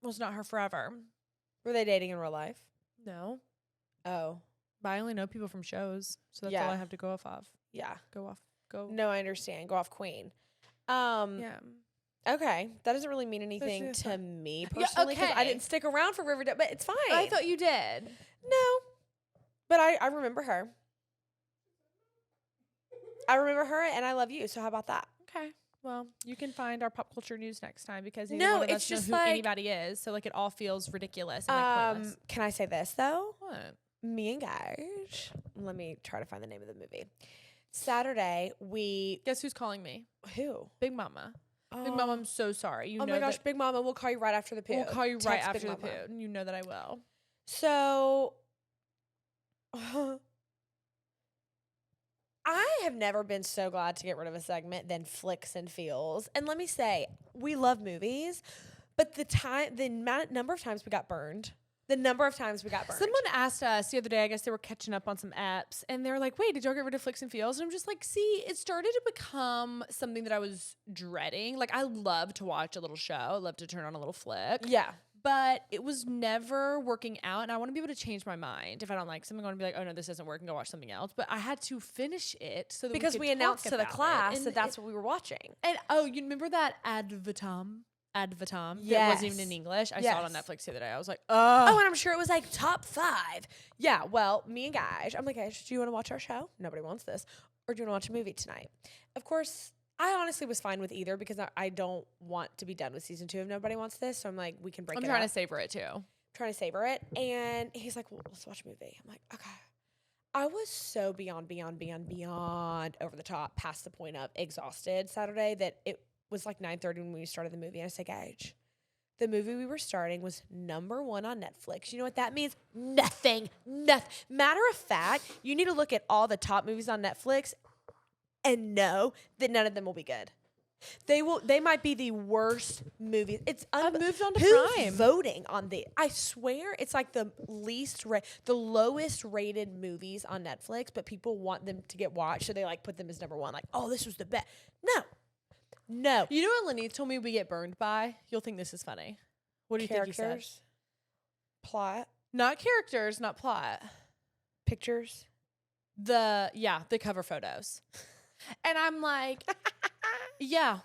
Speaker 2: was not her forever.
Speaker 1: Were they dating in real life?
Speaker 2: No.
Speaker 1: Oh,
Speaker 2: But I only know people from shows. So that's
Speaker 1: Yeah.
Speaker 2: all I have to go off of.
Speaker 1: yeah.
Speaker 2: Go.
Speaker 1: No, I understand. Go off queen.
Speaker 2: Yeah.
Speaker 1: Okay. That doesn't really mean anything
Speaker 2: it's
Speaker 1: to
Speaker 2: fine.
Speaker 1: me
Speaker 2: Yeah,
Speaker 1: personally because I
Speaker 2: okay.
Speaker 1: didn't stick around for Riverdale, but it's fine.
Speaker 2: I thought you did.
Speaker 1: No. But I remember her. I remember her and I love you. So how about that?
Speaker 2: Okay. Well, you can find our pop culture news next time because neither
Speaker 1: No,
Speaker 2: one of
Speaker 1: it's
Speaker 2: us know
Speaker 1: just
Speaker 2: who
Speaker 1: like-
Speaker 2: anybody is. So like it all feels ridiculous and like pointless.
Speaker 1: Can I say this though?
Speaker 2: What?
Speaker 1: Me and Gage. Let me try to find the name of the movie. Saturday, we
Speaker 2: Guess who's calling me?
Speaker 1: who?
Speaker 2: Big Mama. Big Mama, I'm so sorry. You
Speaker 1: Oh
Speaker 2: know
Speaker 1: my gosh,
Speaker 2: that
Speaker 1: Big Mama, we'll call you right after the poo.
Speaker 2: we'll call you right
Speaker 1: Text Big
Speaker 2: after the
Speaker 1: Mama.
Speaker 2: poo. And you know that I will.
Speaker 1: So I have never been so glad to get rid of a segment than Flicks and Feels. And let me say, we love movies, but number of times we got burned.
Speaker 2: Someone asked us the other day, I guess they were catching up on some apps, and they were like, wait, did y'all get rid of Flicks and Feels? And I'm just like, see, it started to become something that I was dreading. Like, I love to watch a little show. I love to turn on a little flick.
Speaker 1: Yeah.
Speaker 2: But it was never working out, and I want to be able to change my mind. If I don't like something, I want to be like, oh, no, this doesn't work, and go watch something else. But I had to finish it so that
Speaker 1: Because
Speaker 2: we
Speaker 1: we
Speaker 2: could
Speaker 1: announced
Speaker 2: talk
Speaker 1: to the
Speaker 2: about it.
Speaker 1: class
Speaker 2: And
Speaker 1: that that's what we were watching.
Speaker 2: And, oh, you remember that Advitam? Advitam. It
Speaker 1: Yes.
Speaker 2: wasn't even in English. I saw it on
Speaker 1: Yes.
Speaker 2: Netflix the other day. I was like,
Speaker 1: Oh, and I'm sure it was like top 5. Yeah, well, me and Gage, I'm like, Gage, do you want to watch our show? Nobody wants this. Or do you want to watch a movie tonight? Of course, I honestly was fine with either because I don't want to be done with season 2 if nobody wants this. So I'm like, we can break
Speaker 2: I'm
Speaker 1: it
Speaker 2: trying
Speaker 1: up.
Speaker 2: to savor it too.
Speaker 1: Trying to savor it. And he's like, well, let's watch a movie. I'm like, okay. I was so beyond over the top, past the point of exhausted Saturday that it was like 9:30 when we started the movie. And I said, Gage, the movie we were starting was number 1 on Netflix. You know what that means? Nothing. Matter of fact, you need to look at all the top movies on Netflix and know that none of them will be good. They might be the worst movies. It's
Speaker 2: I've moved on to
Speaker 1: who's
Speaker 2: Prime.
Speaker 1: voting on the. I swear it's like the the lowest rated movies on Netflix, but people want them to get watched, so they like put them as number 1. Like, oh, this was the best. No.
Speaker 2: You know what Lenny told me we get burned by? You'll think this is funny. What do you think you said?
Speaker 1: Plot,
Speaker 2: Not characters, not plot.
Speaker 1: pictures.
Speaker 2: the cover photos. And I'm like, yeah,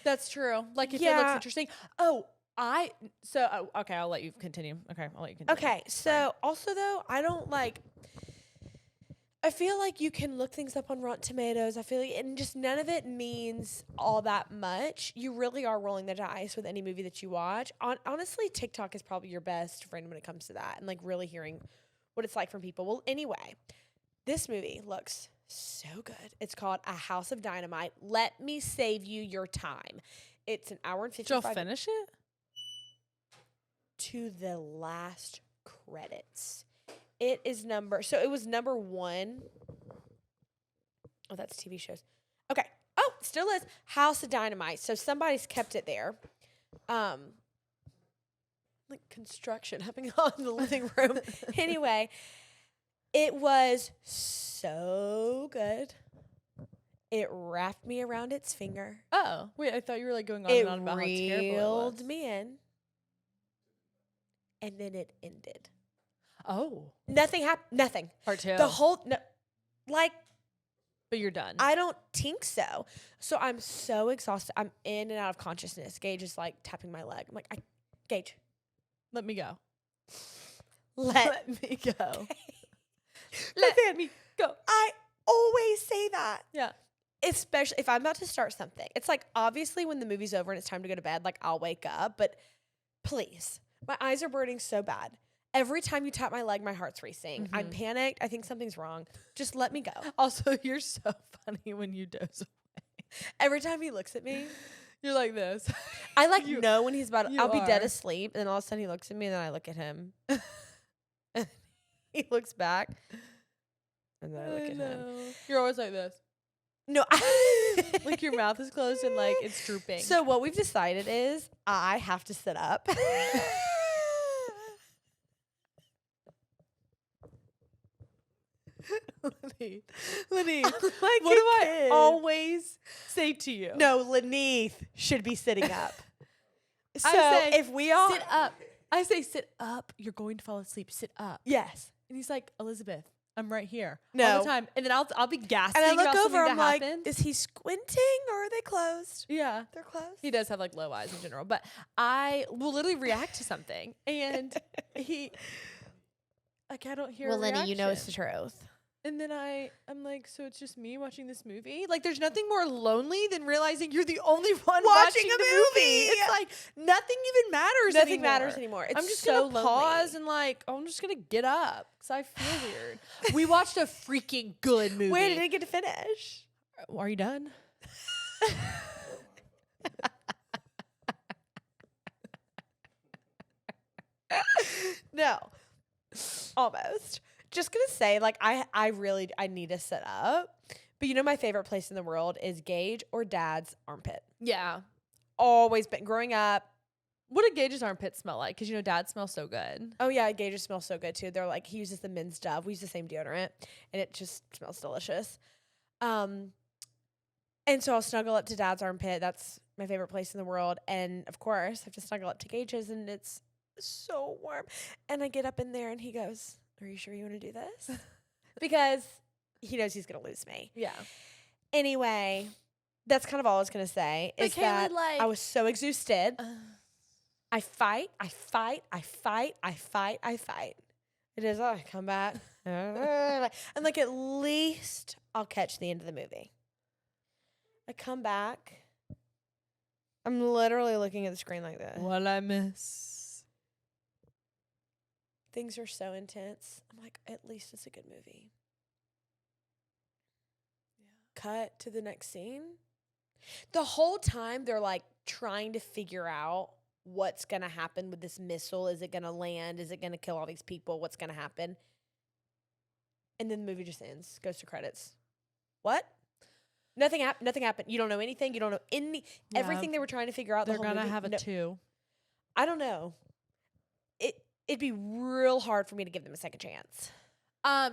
Speaker 2: that's true. Like if it looks interesting. Okay, I'll let you continue. Okay, I'll let you continue.
Speaker 1: Okay, so also though, I feel like you can look things up on Rotten Tomatoes. I feel like, and just none of it means all that much. You really are rolling the dice with any movie that you watch. Honestly, TikTok is probably your best friend when it comes to that and like really hearing what it's like from people. Well, anyway, this movie looks so good. It's called A House of Dynamite. Let me save you your time. It's an hour and 55
Speaker 2: Did y'all finish it?
Speaker 1: To the last credits. It was number 1. Oh, that's TV shows. Okay. Oh, still is House of Dynamite. So somebody's kept it there. Like construction happening on in the living room. Anyway, it was so good. It wrapped me around its finger.
Speaker 2: Oh, wait, I thought you were like going on and on about how terrible it was.
Speaker 1: Reeled me in. And then it ended.
Speaker 2: Oh.
Speaker 1: Nothing happened. Nothing.
Speaker 2: Part 2.
Speaker 1: But
Speaker 2: you're done.
Speaker 1: I don't think so. So I'm so exhausted. I'm in and out of consciousness. Gage is like tapping my leg. I'm like, Gage.
Speaker 2: Let me go.
Speaker 1: Let
Speaker 2: me go.
Speaker 1: Let me go. I always say that.
Speaker 2: Yeah.
Speaker 1: Especially if I'm about to start something. It's like, obviously when the movie's over and it's time to go to bed, like I'll wake up. But please, my eyes are burning so bad. Every time you tap my leg, my heart's racing. Mm-hmm. I'm panicked. I think something's wrong. Just let me go.
Speaker 2: Also, you're so funny when you doze away.
Speaker 1: Every time he looks at me,
Speaker 2: you're like this.
Speaker 1: I know when he's about to, I'll be dead
Speaker 2: are.
Speaker 1: asleep. And then all of a sudden he looks at me and then I look at him. He looks back. And then I look at him.
Speaker 2: You're always like this.
Speaker 1: No.
Speaker 2: Like your mouth is closed and like it's drooping.
Speaker 1: So what we've decided is I have to sit up.
Speaker 2: Lenith, what do I always say to you?
Speaker 1: No, Lenith should be sitting up. So
Speaker 2: I say,
Speaker 1: if we all
Speaker 2: sit up, I say sit up. You're going to fall asleep. Sit up.
Speaker 1: Yes.
Speaker 2: And he's like, Elizabeth, I'm right here
Speaker 1: no.
Speaker 2: all the time. And then I'll be gasping.
Speaker 1: And I look
Speaker 2: about
Speaker 1: over. I'm like,
Speaker 2: happened.
Speaker 1: is he squinting or are they closed?
Speaker 2: Yeah,
Speaker 1: they're closed.
Speaker 2: He does have like low eyes in general, but I will literally react to something, and he like I don't hear.
Speaker 1: Well, Lenny, you know it's the truth.
Speaker 2: And then I'm like, so it's just me watching this movie? Like, there's nothing more lonely than realizing you're the only one watching
Speaker 1: a
Speaker 2: the movie. It's like nothing even matters.
Speaker 1: Nothing matters anymore. It's
Speaker 2: I'm just
Speaker 1: so
Speaker 2: gonna pause and like, I'm just gonna get up because I feel weird. We watched a freaking good movie.
Speaker 1: Where did it get to finish?
Speaker 2: Are you done?
Speaker 1: No, almost. Just gonna say, like, I really need to sit up. But you know, my favorite place in the world is Gage or Dad's armpit.
Speaker 2: Yeah,
Speaker 1: always been growing up.
Speaker 2: What did Gage's armpit smell like? Because you know, Dad smells so good.
Speaker 1: Oh yeah, Gage's smells so good too. They're like, he uses the men's Dove. We use the same deodorant, and it just smells delicious. And so I'll snuggle up to Dad's armpit. That's my favorite place in the world. And of course, I have to snuggle up to Gage's, and it's so warm. And I get up in there, and he goes, "Are you sure you want to do this?" Because he knows he's going to lose me.
Speaker 2: Yeah.
Speaker 1: Anyway, that's kind of all I was going to say. Is that I was so exhausted. I fight. It is, I come back. And like, at least I'll catch the end of the movie. I come back. I'm literally looking at the screen like this.
Speaker 2: What I miss.
Speaker 1: Things are so intense. I'm like, at least it's a good movie. Yeah. Cut to the next scene. The whole time they're like trying to figure out what's going to happen with this missile. Is it going to land? Is it going to kill all these people? What's going to happen? And then the movie just ends. Goes to credits. What? Nothing happened. You don't know anything. You don't know everything they were trying to figure out.
Speaker 2: They're going to have a 2.
Speaker 1: I don't know. It'd be real hard for me to give them a second chance.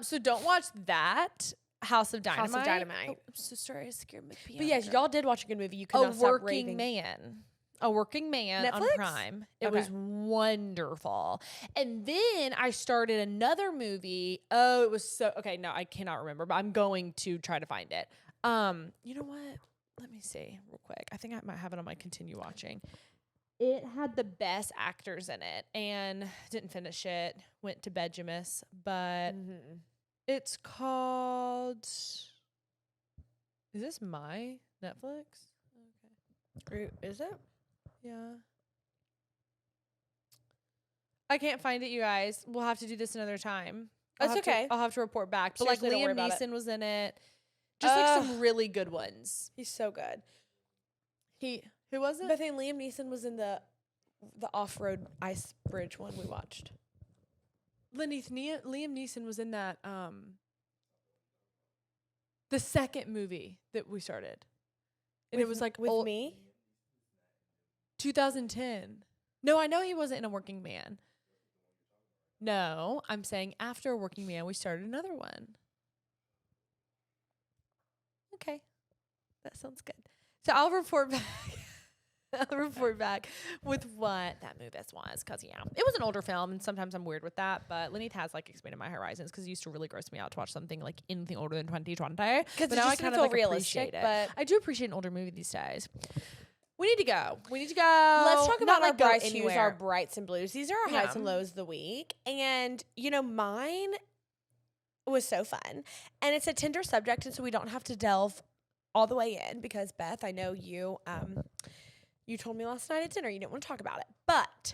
Speaker 2: So don't watch that. House of Dynamite.
Speaker 1: House of Dynamite.
Speaker 2: Oh, I'm so sorry. I scared my piano.
Speaker 1: But yes, y'all did watch a good movie. You could not stop
Speaker 2: working
Speaker 1: raving.
Speaker 2: man. A Working Man on
Speaker 1: Netflix?
Speaker 2: Prime. It
Speaker 1: Okay.
Speaker 2: was wonderful. And then I started another movie. Oh, it was so okay. No, I cannot remember, but I'm going to try to find it. You know what? Let me see real quick. I think I might have it on my continue watching. It had the best actors in it, and didn't finish it. Went to Bejimus, but it's called. Is this my Netflix?
Speaker 1: Is it?
Speaker 2: Yeah. I can't find it, you guys. We'll have to do this another time.
Speaker 1: That's okay.
Speaker 2: I'll have to report back. But like
Speaker 1: Seriously, don't worry
Speaker 2: Liam
Speaker 1: about it.
Speaker 2: Neeson was in it. Just like some really good ones.
Speaker 1: He's so good.
Speaker 2: Who was
Speaker 1: But
Speaker 2: it?
Speaker 1: I think Liam Neeson was in the off-road ice bridge one we watched.
Speaker 2: Liam Neeson was in that the second movie that we started. And it was like
Speaker 1: with me.
Speaker 2: 2010. No, I know he wasn't in A Working Man. No, I'm saying after A Working Man, we started another one. Okay. That sounds good. So I'll report back. I'll report back with what that movie was. Because, yeah, it was an older film, and sometimes I'm weird with that. But Lenith has, like, expanded my horizons because it used to really gross me out to watch something, like, anything older than 2020.
Speaker 1: Because
Speaker 2: But now I kind of, like,
Speaker 1: realistic,
Speaker 2: appreciate it.
Speaker 1: but
Speaker 2: I do appreciate an older movie these days. We need to go.
Speaker 1: let's talk about
Speaker 2: Not,
Speaker 1: our
Speaker 2: like, go
Speaker 1: Bryce Hughes,
Speaker 2: anywhere.
Speaker 1: our brights and blues. These are our highs
Speaker 2: Yeah.
Speaker 1: and lows of the week. And, you know, mine was so fun. And it's a tender subject, and so we don't have to delve all the way in because, Beth, I know you told me last night at dinner you didn't want to talk about it. But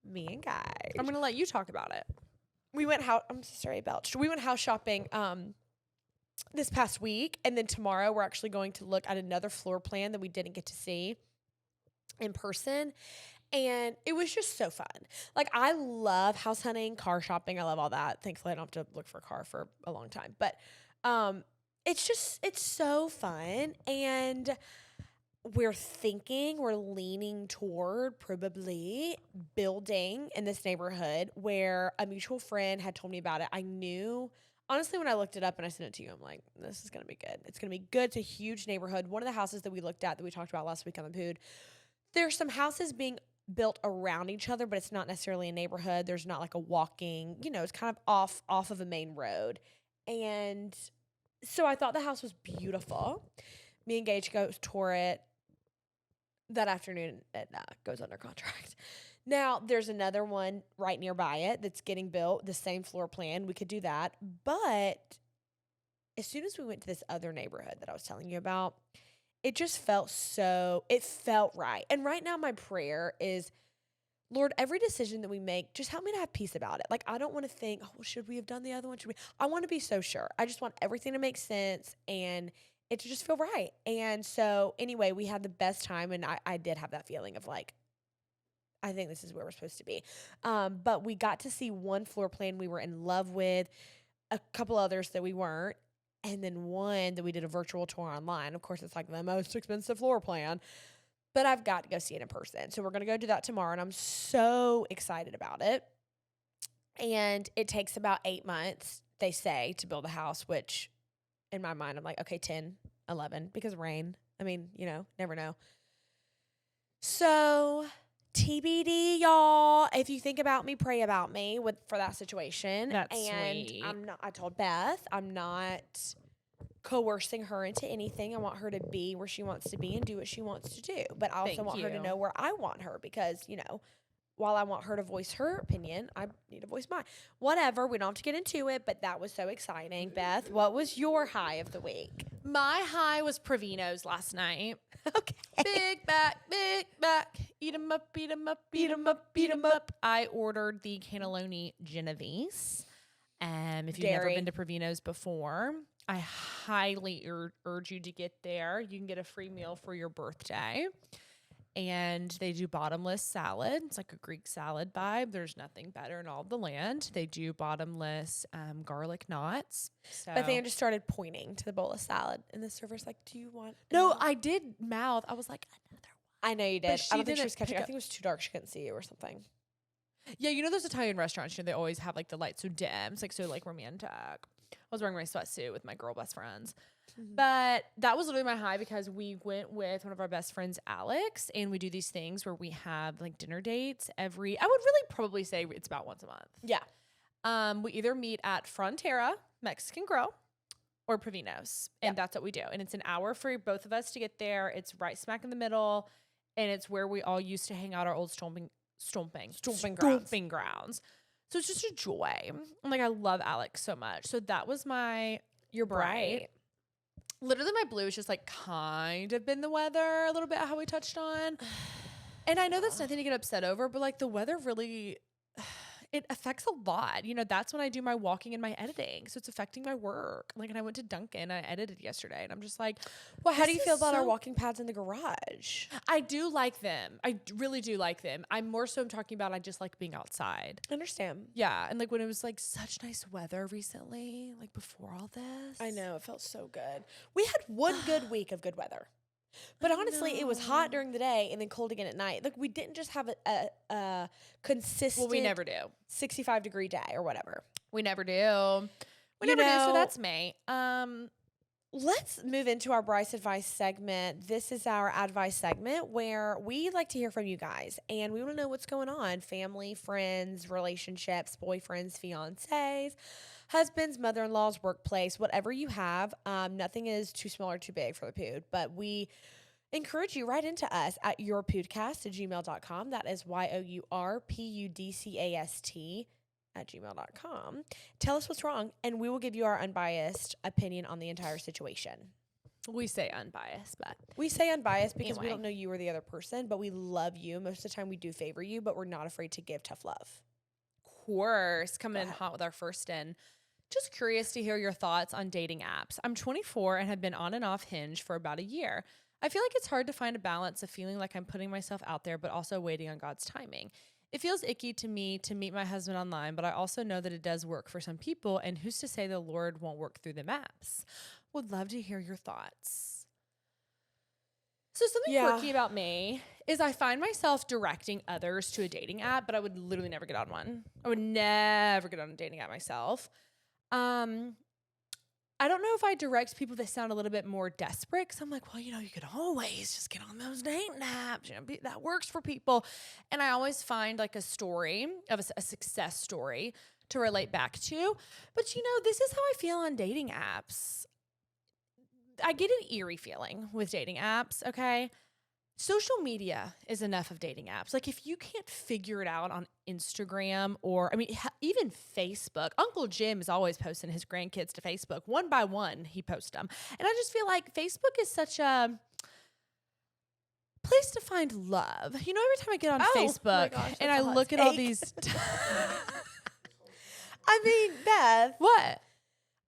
Speaker 1: me and Guy,
Speaker 2: I'm going to let you talk about it.
Speaker 1: we went I'm so sorry, I belched. We went house shopping this past week, and then tomorrow we're actually going to look at another floor plan that we didn't get to see in person. And it was just so fun. Like, I love house hunting, car shopping. I love all that. Thankfully, I don't have to look for a car for a long time. But it's so fun. And we're leaning toward probably building in this neighborhood where a mutual friend had told me about it. I knew, honestly, when I looked it up and I sent it to you, I'm like, this is going to be good. It's going to be good. It's a huge neighborhood. One of the houses that we looked at that we talked about last week on the Pood, there's some houses being built around each other, but it's not necessarily a neighborhood. There's not like a walking, it's kind of off of a main road. And so I thought the house was beautiful. Me and Gage go tour it that afternoon. It goes under contract. Now, there's another one right nearby it that's getting built, the same floor plan. We could do that. But as soon as we went to this other neighborhood that I was telling you about, it just felt right. And right now my prayer is, Lord, every decision that we make, just help me to have peace about it. Like, I don't want to think, oh, well, should we have done the other one? I want to be so sure. I just want everything to make sense and it to just feel right. And so anyway, we had the best time, and I did have that feeling of like, I think this is where we're supposed to be. But we got to see one floor plan we were in love with, a couple others that we weren't, and then one that we did a virtual tour online. Of course, it's like the most expensive floor plan, but I've got to go see it in person. So we're going to go do that tomorrow, and I'm so excited about it. And it takes about 8 months, they say, to build a house, which in my mind, I'm like, okay, 10, 11, because rain. I mean, never know. So TBD, y'all. If you think about me, pray about me for that situation.
Speaker 2: That's
Speaker 1: and
Speaker 2: sweet.
Speaker 1: I told Beth, I'm not coercing her into anything. I want her to be where she wants to be and do what she wants to do. But I also want her to know where I want her because, while I want her to voice her opinion, I need to voice mine. Whatever. We don't have to get into it, but that was so exciting. Beth, what was your high of the week?
Speaker 2: My high was Pravino's last night.
Speaker 1: Okay.
Speaker 2: Big back. Eat 'em up, beat 'em up, beat 'em up, beat 'em up. I ordered the cannelloni Genovese. If you've never been to Pravino's before, I highly urge you to get there. You can get a free meal for your birthday. And they do bottomless salad. It's like a Greek salad vibe. There's nothing better in all of the land. They do bottomless garlic knots. So.
Speaker 1: But they just started pointing to the bowl of salad. And the server's like, do you want
Speaker 2: No, I did mouth. I was like, another one.
Speaker 1: I know you did.
Speaker 2: But
Speaker 1: I don't think she
Speaker 2: didn't
Speaker 1: was catching.
Speaker 2: pick
Speaker 1: I think it was too dark. She couldn't see you or something.
Speaker 2: Yeah, those Italian restaurants, they always have like the lights so dim. It's like so like romantic. I was wearing my sweatsuit with my girl best friends. But that was literally my high because we went with one of our best friends, Alex, and we do these things where we have like dinner dates I would really probably say it's about once a month.
Speaker 1: Yeah.
Speaker 2: We either meet at Frontera Mexican Grill or Provino's, and that's what we do. And it's an hour for both of us to get there. It's right smack in the middle, and it's where we all used to hang out, our old stomping grounds. So it's just a joy. I'm like, I love Alex so much. So that was
Speaker 1: You're bright.
Speaker 2: Literally, my blue has just like kind of been the weather a little bit, how we touched on. And I know that's nothing to get upset over, but like the weather really, it affects a lot. You know, that's when I do my walking and my editing. So it's affecting my work. Like, and I went to Dunkin', I edited yesterday, and I'm just like,
Speaker 1: well, how do you feel about our walking pads in the garage?
Speaker 2: I do like them. I really do like them. I'm more so talking about I just like being outside.
Speaker 1: I understand.
Speaker 2: Yeah. And like when it was like such nice weather recently, like before all this.
Speaker 1: I know. It felt so good. We had one good week of good weather. But honestly, it was hot during the day and then cold again at night. Like, we didn't just have a consistent
Speaker 2: we never do
Speaker 1: 65-degree day or whatever.
Speaker 2: We never do. We never do. So that's May.
Speaker 1: Let's move into our Brice Advice segment. This is our advice segment where we like to hear from you guys and we want to know what's going on. Family, friends, relationships, boyfriends, fiancés, husbands, mother-in-laws, workplace, whatever you have. Nothing is too small or too big for the pood, but we encourage you right into us at yourpudcast@gmail.com. That is yourpudcast@gmail.com. Tell us what's wrong, and we will give you our unbiased opinion on the entire situation.
Speaker 2: We say unbiased, but
Speaker 1: we say unbiased because we
Speaker 2: anyway.
Speaker 1: don't know you or the other person, but we love you. Most of the time we do favor you, but we're not afraid to give tough love.
Speaker 2: Course, coming in hot with our first in. Just curious to hear your thoughts on dating apps. I'm 24 and have been on and off Hinge for about a year. I feel like it's hard to find a balance of feeling like I'm putting myself out there, but also waiting on God's timing. It feels icky to me to meet my husband online, but I also know that it does work for some people, and who's to say the Lord won't work through the apps? Would love to hear your thoughts. So something quirky about me is I find myself directing others to a dating app, but I would literally never get on one. I would never get on a dating app myself. I don't know if I direct people that sound a little bit more desperate because I'm like, well, you know, you could always just get on those dating apps. You know, that works for people. And I always find like a story of a success story to relate back to. But, you know, this is how I feel on dating apps. I get an eerie feeling with dating apps, okay? Social media is enough of dating apps. Like, if you can't figure it out on Instagram or, I mean, even Facebook, Uncle Jim is always posting his grandkids to Facebook. One by one, he posts them. And I just feel like Facebook is such a place to find love. You know, every time I get on Facebook and I look at all these.
Speaker 1: I mean, Beth.
Speaker 2: What?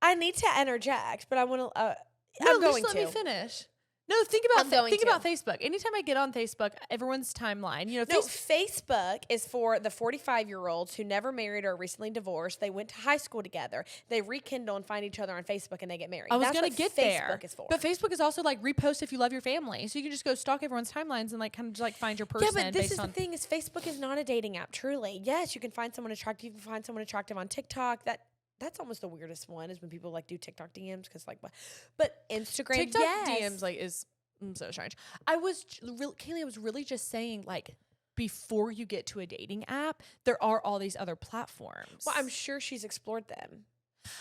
Speaker 1: I need to interject, but I want to.
Speaker 2: I'm going to. Let me finish. No, think about Facebook. Anytime I get on Facebook, everyone's timeline. You know,
Speaker 1: Facebook is for the 45-year-olds who never married or recently divorced. They went to high school together. They rekindle and find each other on Facebook, and they get married.
Speaker 2: I was going to get there.
Speaker 1: Facebook is for.
Speaker 2: But Facebook is also like repost if you love your family, so you can just go stalk everyone's timelines and like kind of just like find your person.
Speaker 1: Yeah, but this is the thing: is Facebook is not a dating app. Truly, yes, you can find someone attractive. You can find someone attractive on TikTok. That's almost the weirdest one is when people like do TikTok DMs because like what? But Instagram
Speaker 2: TikTok DMs like is so strange. Kaylee, I was really just saying like before you get to a dating app, there are all these other platforms.
Speaker 1: Well, I'm sure she's explored them.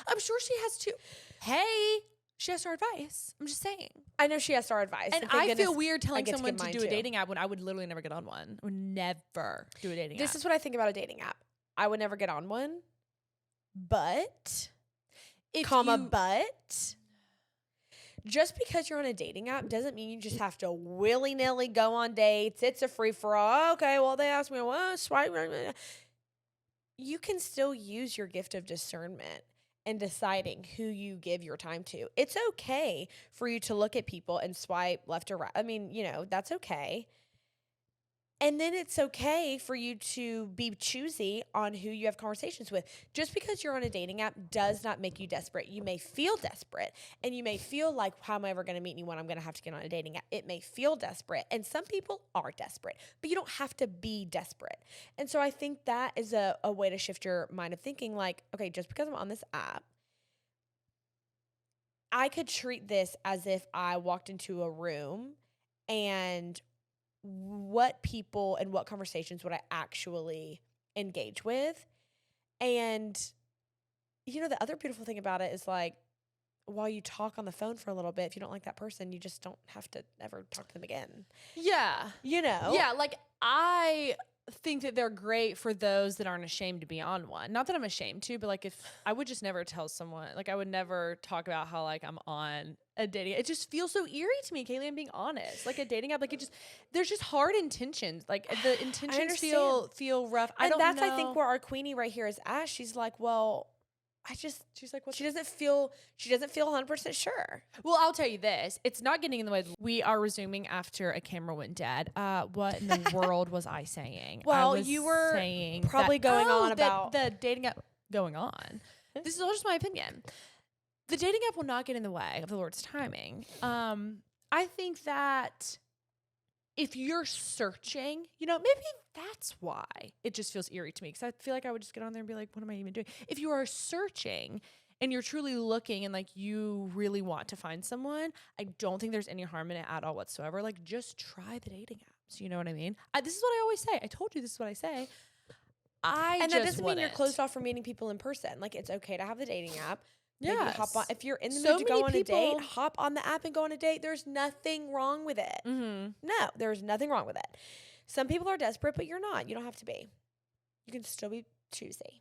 Speaker 2: I'm sure she has too. Hey, she asked our advice. I'm just saying.
Speaker 1: I know she asked our advice.
Speaker 2: And I feel weird telling someone to do a dating app when I would literally never get on one. I would never do a dating app.
Speaker 1: This is what I think about a dating app. I would never get on one. But, just because you're on a dating app doesn't mean you just have to willy-nilly go on dates. It's a free-for-all. Okay, well, they asked me, well, swipe. You can still use your gift of discernment in deciding who you give your time to. It's okay for you to look at people and swipe left or right. I mean, you know, that's okay. And then it's okay for you to be choosy on who you have conversations with. Just because you're on a dating app does not make you desperate. You may feel desperate and you may feel like, how am I ever going to meet anyone? I'm going to have to get on a dating app. It may feel desperate. And some people are desperate, but you don't have to be desperate. And so I think that is a way to shift your mind of thinking like, okay, just because I'm on this app, I could treat this as if I walked into a room and what people and what conversations would I actually engage with. And, the other beautiful thing about it is like, while you talk on the phone for a little bit, if you don't like that person, you just don't have to ever talk to them again.
Speaker 2: Yeah. Yeah, like I think that they're great for those that aren't ashamed to be on one. Not that I'm ashamed to, but like if I would just never tell someone, like I would never talk about how like I'm on a dating. It just feels so eerie to me, Kaylee. I'm being honest. Like a dating app, like there's just hard intentions. Like the intentions feel rough. I
Speaker 1: think where our queenie right here is at. She's like, well, she's like, what? She doesn't feel 100% sure.
Speaker 2: Well, I'll tell you this. It's not getting in the way. We are resuming after a camera went dead. What in the world was I saying?
Speaker 1: Well, you were saying probably going on about
Speaker 2: the dating app going on. This is all just my opinion. The dating app will not get in the way of the Lord's timing. I think that if you're searching, maybe that's why it just feels eerie to me. Because I feel like I would just get on there and be like, what am I even doing? If you are searching and you're truly looking and like you really want to find someone, I don't think there's any harm in it at all whatsoever. Like just try the dating apps. You know what I mean? This is what I always say. I told you this is what I say.
Speaker 1: And that doesn't mean you're closed off from meeting people in person. Like it's okay to have the dating app. Yeah, hop on. If you're in the mood to go on a date, hop on the app and go on a date. There's nothing wrong with it.
Speaker 2: Mm-hmm.
Speaker 1: No, there's nothing wrong with it. Some people are desperate, but you're not. You don't have to be. You can still be choosy.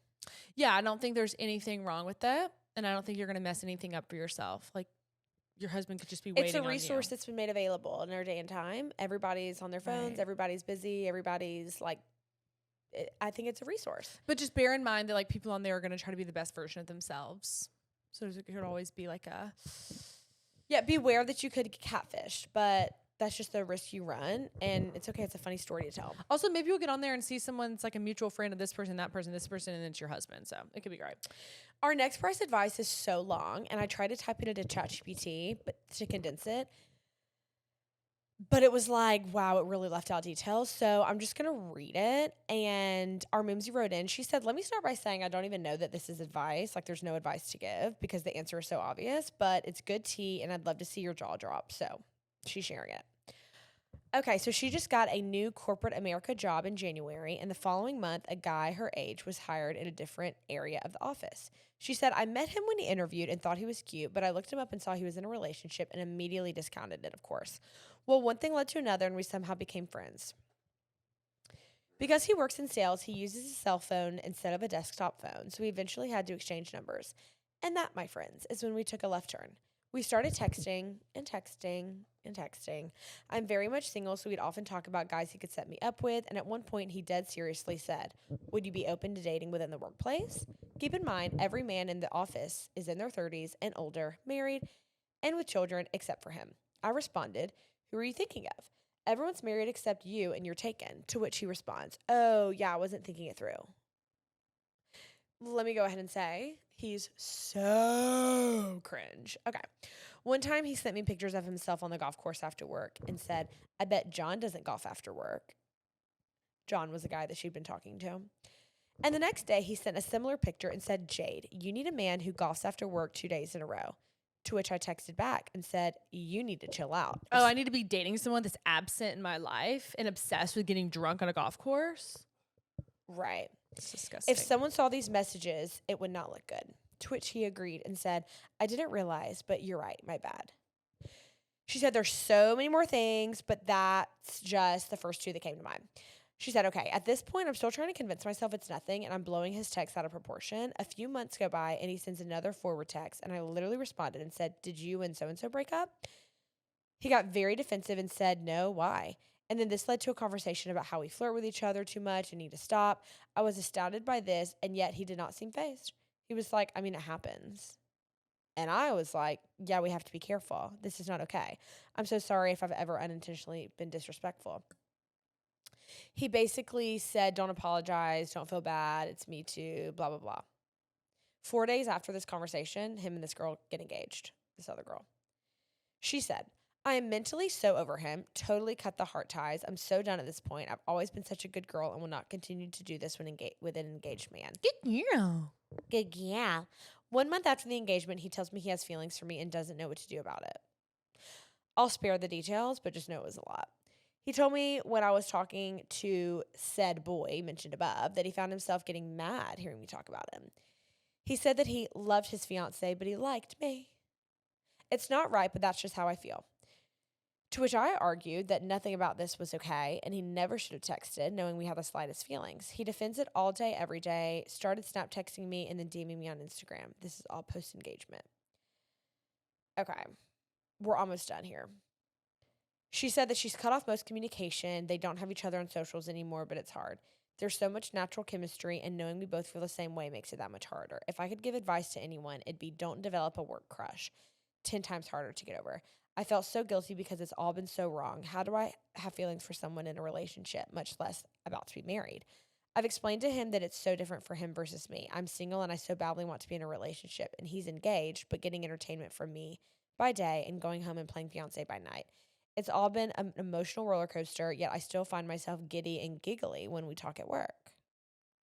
Speaker 2: Yeah, I don't think there's anything wrong with that. And I don't think you're going to mess anything up for yourself. Like, your husband could just be waiting on you.
Speaker 1: It's a resource that's been made available in our day and time. Everybody's on their phones. Right. Everybody's busy. Everybody's like, I think it's a resource.
Speaker 2: But just bear in mind that like people on there are going to try to be the best version of themselves. So there could always be like
Speaker 1: beware that you could get catfished, but that's just the risk you run, and it's okay. It's a funny story to tell.
Speaker 2: Also, maybe you'll get on there and see someone's like a mutual friend of this person, that person, this person, and it's your husband. So it could be great.
Speaker 1: Our next Brice advice is so long, and I tried to type it into ChatGPT, but to condense it. But it was like, wow, it really left out details. So I'm just going to read it. And our Mimsy wrote in. She said, let me start by saying I don't even know that this is advice. Like there's no advice to give because the answer is so obvious. But it's good tea, and I'd love to see your jaw drop. So she's sharing it. Okay, so she just got a new corporate America job in January. And the following month, a guy her age was hired in a different area of the office. She said, I met him when he interviewed and thought he was cute, but I looked him up and saw he was in a relationship and immediately discounted it, of course. Well, one thing led to another, and we somehow became friends. Because he works in sales, he uses a cell phone instead of a desktop phone, so we eventually had to exchange numbers. And that, my friends, is when we took a left turn. We started texting and texting and texting. I'm very much single, so we'd often talk about guys he could set me up with, and at one point he dead seriously said, would you be open to dating within the workplace? Keep in mind, every man in the office is in their 30s and older, married, and with children except for him. I responded, who are you thinking of? Everyone's married except you, and you're taken. To which he responds, oh, yeah, I wasn't thinking it through. Let me go ahead and say, he's so cringe. Okay. One time he sent me pictures of himself on the golf course after work and said, I bet John doesn't golf after work. John was the guy that she'd been talking to. And the next day he sent a similar picture and said, Jade, you need a man who golfs after work 2 days in a row. To which I texted back and said, you need to chill out.
Speaker 2: Oh, I need to be dating someone that's absent in my life and obsessed with getting drunk on a golf course?
Speaker 1: Right.
Speaker 2: It's disgusting.
Speaker 1: If someone saw these messages, it would not look good. To which he agreed and said, I didn't realize, but you're right, my bad. She said there's so many more things, but that's just the first two that came to mind. She said, okay, at this point, I'm still trying to convince myself it's nothing, and I'm blowing his text out of proportion. A few months go by, and he sends another forward text, and I literally responded and said, did you and so-and-so break up? He got very defensive and said, no, why? And then this led to a conversation about how we flirt with each other too much and need to stop. I was astounded by this, and yet he did not seem fazed. He was like, I mean, it happens. And I was like, yeah, we have to be careful. This is not okay. I'm so sorry if I've ever unintentionally been disrespectful. He basically said, don't apologize, don't feel bad, it's me too, blah, blah, blah. 4 days after this conversation, him and this girl get engaged, this other girl. She said, I am mentally so over him, totally cut the heart ties. I'm so done at this point. I've always been such a good girl and will not continue to do this with an engaged man.
Speaker 2: Good girl.
Speaker 1: Good gal. 1 month after the engagement, he tells me he has feelings for me and doesn't know what to do about it. I'll spare the details, but just know it was a lot. He told me when I was talking to said boy mentioned above that he found himself getting mad hearing me talk about him. He said that he loved his fiance, but he liked me. It's not right, but that's just how I feel. To which I argued that nothing about this was okay and he never should have texted, knowing we had the slightest feelings. He defends it all day, every day, started snap texting me and then DMing me on Instagram. This is all post-engagement. Okay, we're almost done here. She said that she's cut off most communication. They don't have each other on socials anymore, but it's hard. There's so much natural chemistry, and knowing we both feel the same way makes it that much harder. If I could give advice to anyone, it'd be don't develop a work crush. 10 times harder to get over. I felt so guilty because it's all been so wrong. How do I have feelings for someone in a relationship, much less about to be married? I've explained to him that it's so different for him versus me. I'm single and I so badly want to be in a relationship, and he's engaged, but getting entertainment from me by day and going home and playing fiancé by night. It's all been an emotional roller coaster, yet I still find myself giddy and giggly when we talk at work.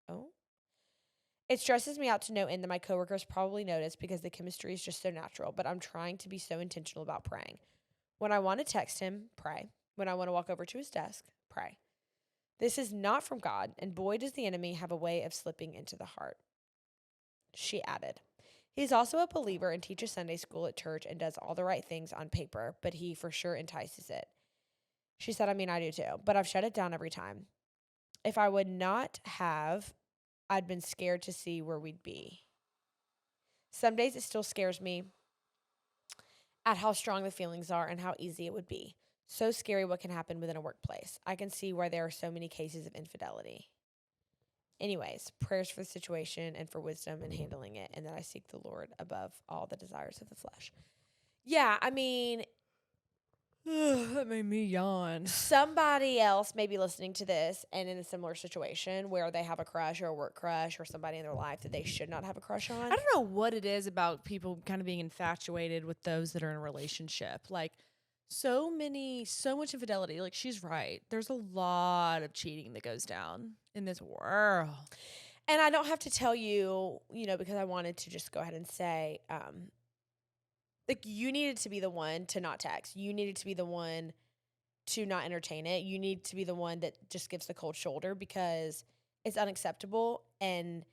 Speaker 1: Oh? It stresses me out to no end that my coworkers probably notice because the chemistry is just so natural, but I'm trying to be so intentional about praying. When I want to text him, pray. When I want to walk over to his desk, pray. This is not from God, and boy, does the enemy have a way of slipping into the heart. She added, he's also a believer and teaches Sunday school at church and does all the right things on paper, but he for sure entices it. She said, I mean, I do too, but I've shut it down every time. If I would not have, I'd been scared to see where we'd be. Some days it still scares me at how strong the feelings are and how easy it would be. So scary what can happen within a workplace. I can see why there are so many cases of infidelity. Anyways, prayers for the situation and for wisdom in handling it, and that I seek the Lord above all the desires of the flesh. Yeah, I mean,
Speaker 2: That made me yawn.
Speaker 1: somebody else may be listening to this and in a similar situation where they have a crush or a work crush or somebody in their life that they should not have a crush on.
Speaker 2: I don't know what it is about people kind of being infatuated with those that are in a relationship. Like, so much infidelity. Like, she's right. There's a lot of cheating that goes down in this world.
Speaker 1: And I don't have to tell you, because I wanted to just go ahead and say, like, you needed to be the one to not text. You needed to be the one to not entertain it. You need to be the one that just gives the cold shoulder because it's unacceptable. And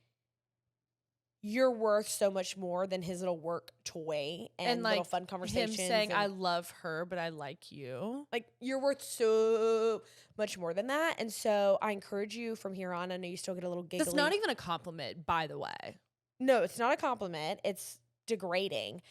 Speaker 1: you're worth so much more than his little work toy and
Speaker 2: like
Speaker 1: little fun conversations.
Speaker 2: Him saying, I love her, but I like you.
Speaker 1: Like, you're worth so much more than that. And so I encourage you from here on. I know you still get a little giggly.
Speaker 2: That's not even a compliment, by the way.
Speaker 1: No, it's not a compliment. It's degrading.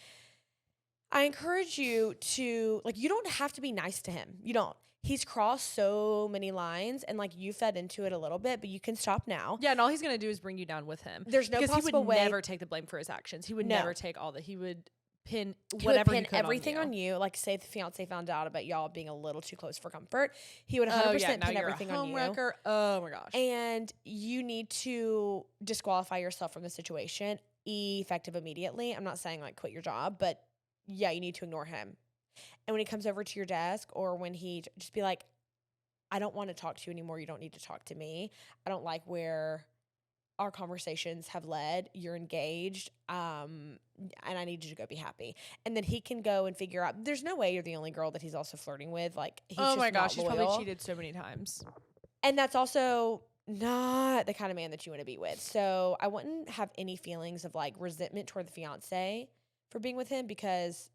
Speaker 1: I encourage you to, like, you don't have to be nice to him. You don't. He's crossed so many lines and, like, you fed into it a little bit, but you can stop now.
Speaker 2: Yeah, and all he's going to do is bring you down with him.
Speaker 1: There's no
Speaker 2: because
Speaker 1: possible
Speaker 2: he would
Speaker 1: way.
Speaker 2: never take the blame for his actions. He would
Speaker 1: No.
Speaker 2: never take all that. He would pin
Speaker 1: He
Speaker 2: whatever
Speaker 1: would
Speaker 2: he
Speaker 1: pin
Speaker 2: could
Speaker 1: everything
Speaker 2: on you.
Speaker 1: Like, say the fiance found out about y'all being a little too close for comfort. He would 100%
Speaker 2: Oh, yeah, now
Speaker 1: pin
Speaker 2: you're
Speaker 1: everything
Speaker 2: a
Speaker 1: on you.
Speaker 2: homewrecker. Oh, my gosh.
Speaker 1: And you need to disqualify yourself from the situation effective immediately. I'm not saying, like, quit your job, but yeah, you need to ignore him. And when he comes over to your desk or when he just be like, I don't want to talk to you anymore. You don't need to talk to me. I don't like where our conversations have led. You're engaged. And I need you to go be happy. And then he can go and figure out, there's no way you're the only girl that he's also flirting with. Like, he's
Speaker 2: Oh,
Speaker 1: just
Speaker 2: my gosh.
Speaker 1: not
Speaker 2: He's
Speaker 1: loyal.
Speaker 2: probably cheated so many times.
Speaker 1: And that's also not the kind of man that you want to be with. So I wouldn't have any feelings of, like, resentment toward the fiance for being with him because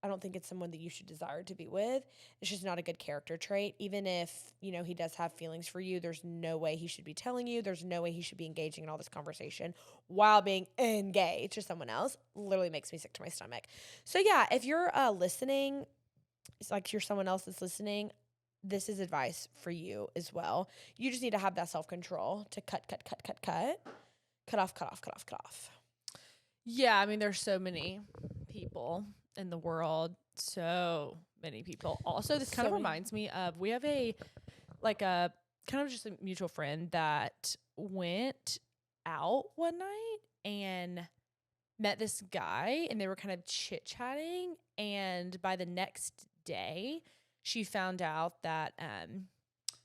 Speaker 1: I don't think it's someone that you should desire to be with. It's just not a good character trait. Even if, he does have feelings for you, there's no way he should be telling you. There's no way he should be engaging in all this conversation while being engaged to someone else. Literally makes me sick to my stomach. So yeah, if you're listening, it's like you're someone else that's listening, this is advice for you as well. You just need to have that self-control to cut off.
Speaker 2: Yeah, I mean, there's so many people in the world. So many people. Also, this kind of reminds me of, we have a kind of just a mutual friend that went out one night and met this guy and they were kind of chit-chatting. And by the next day, she found out that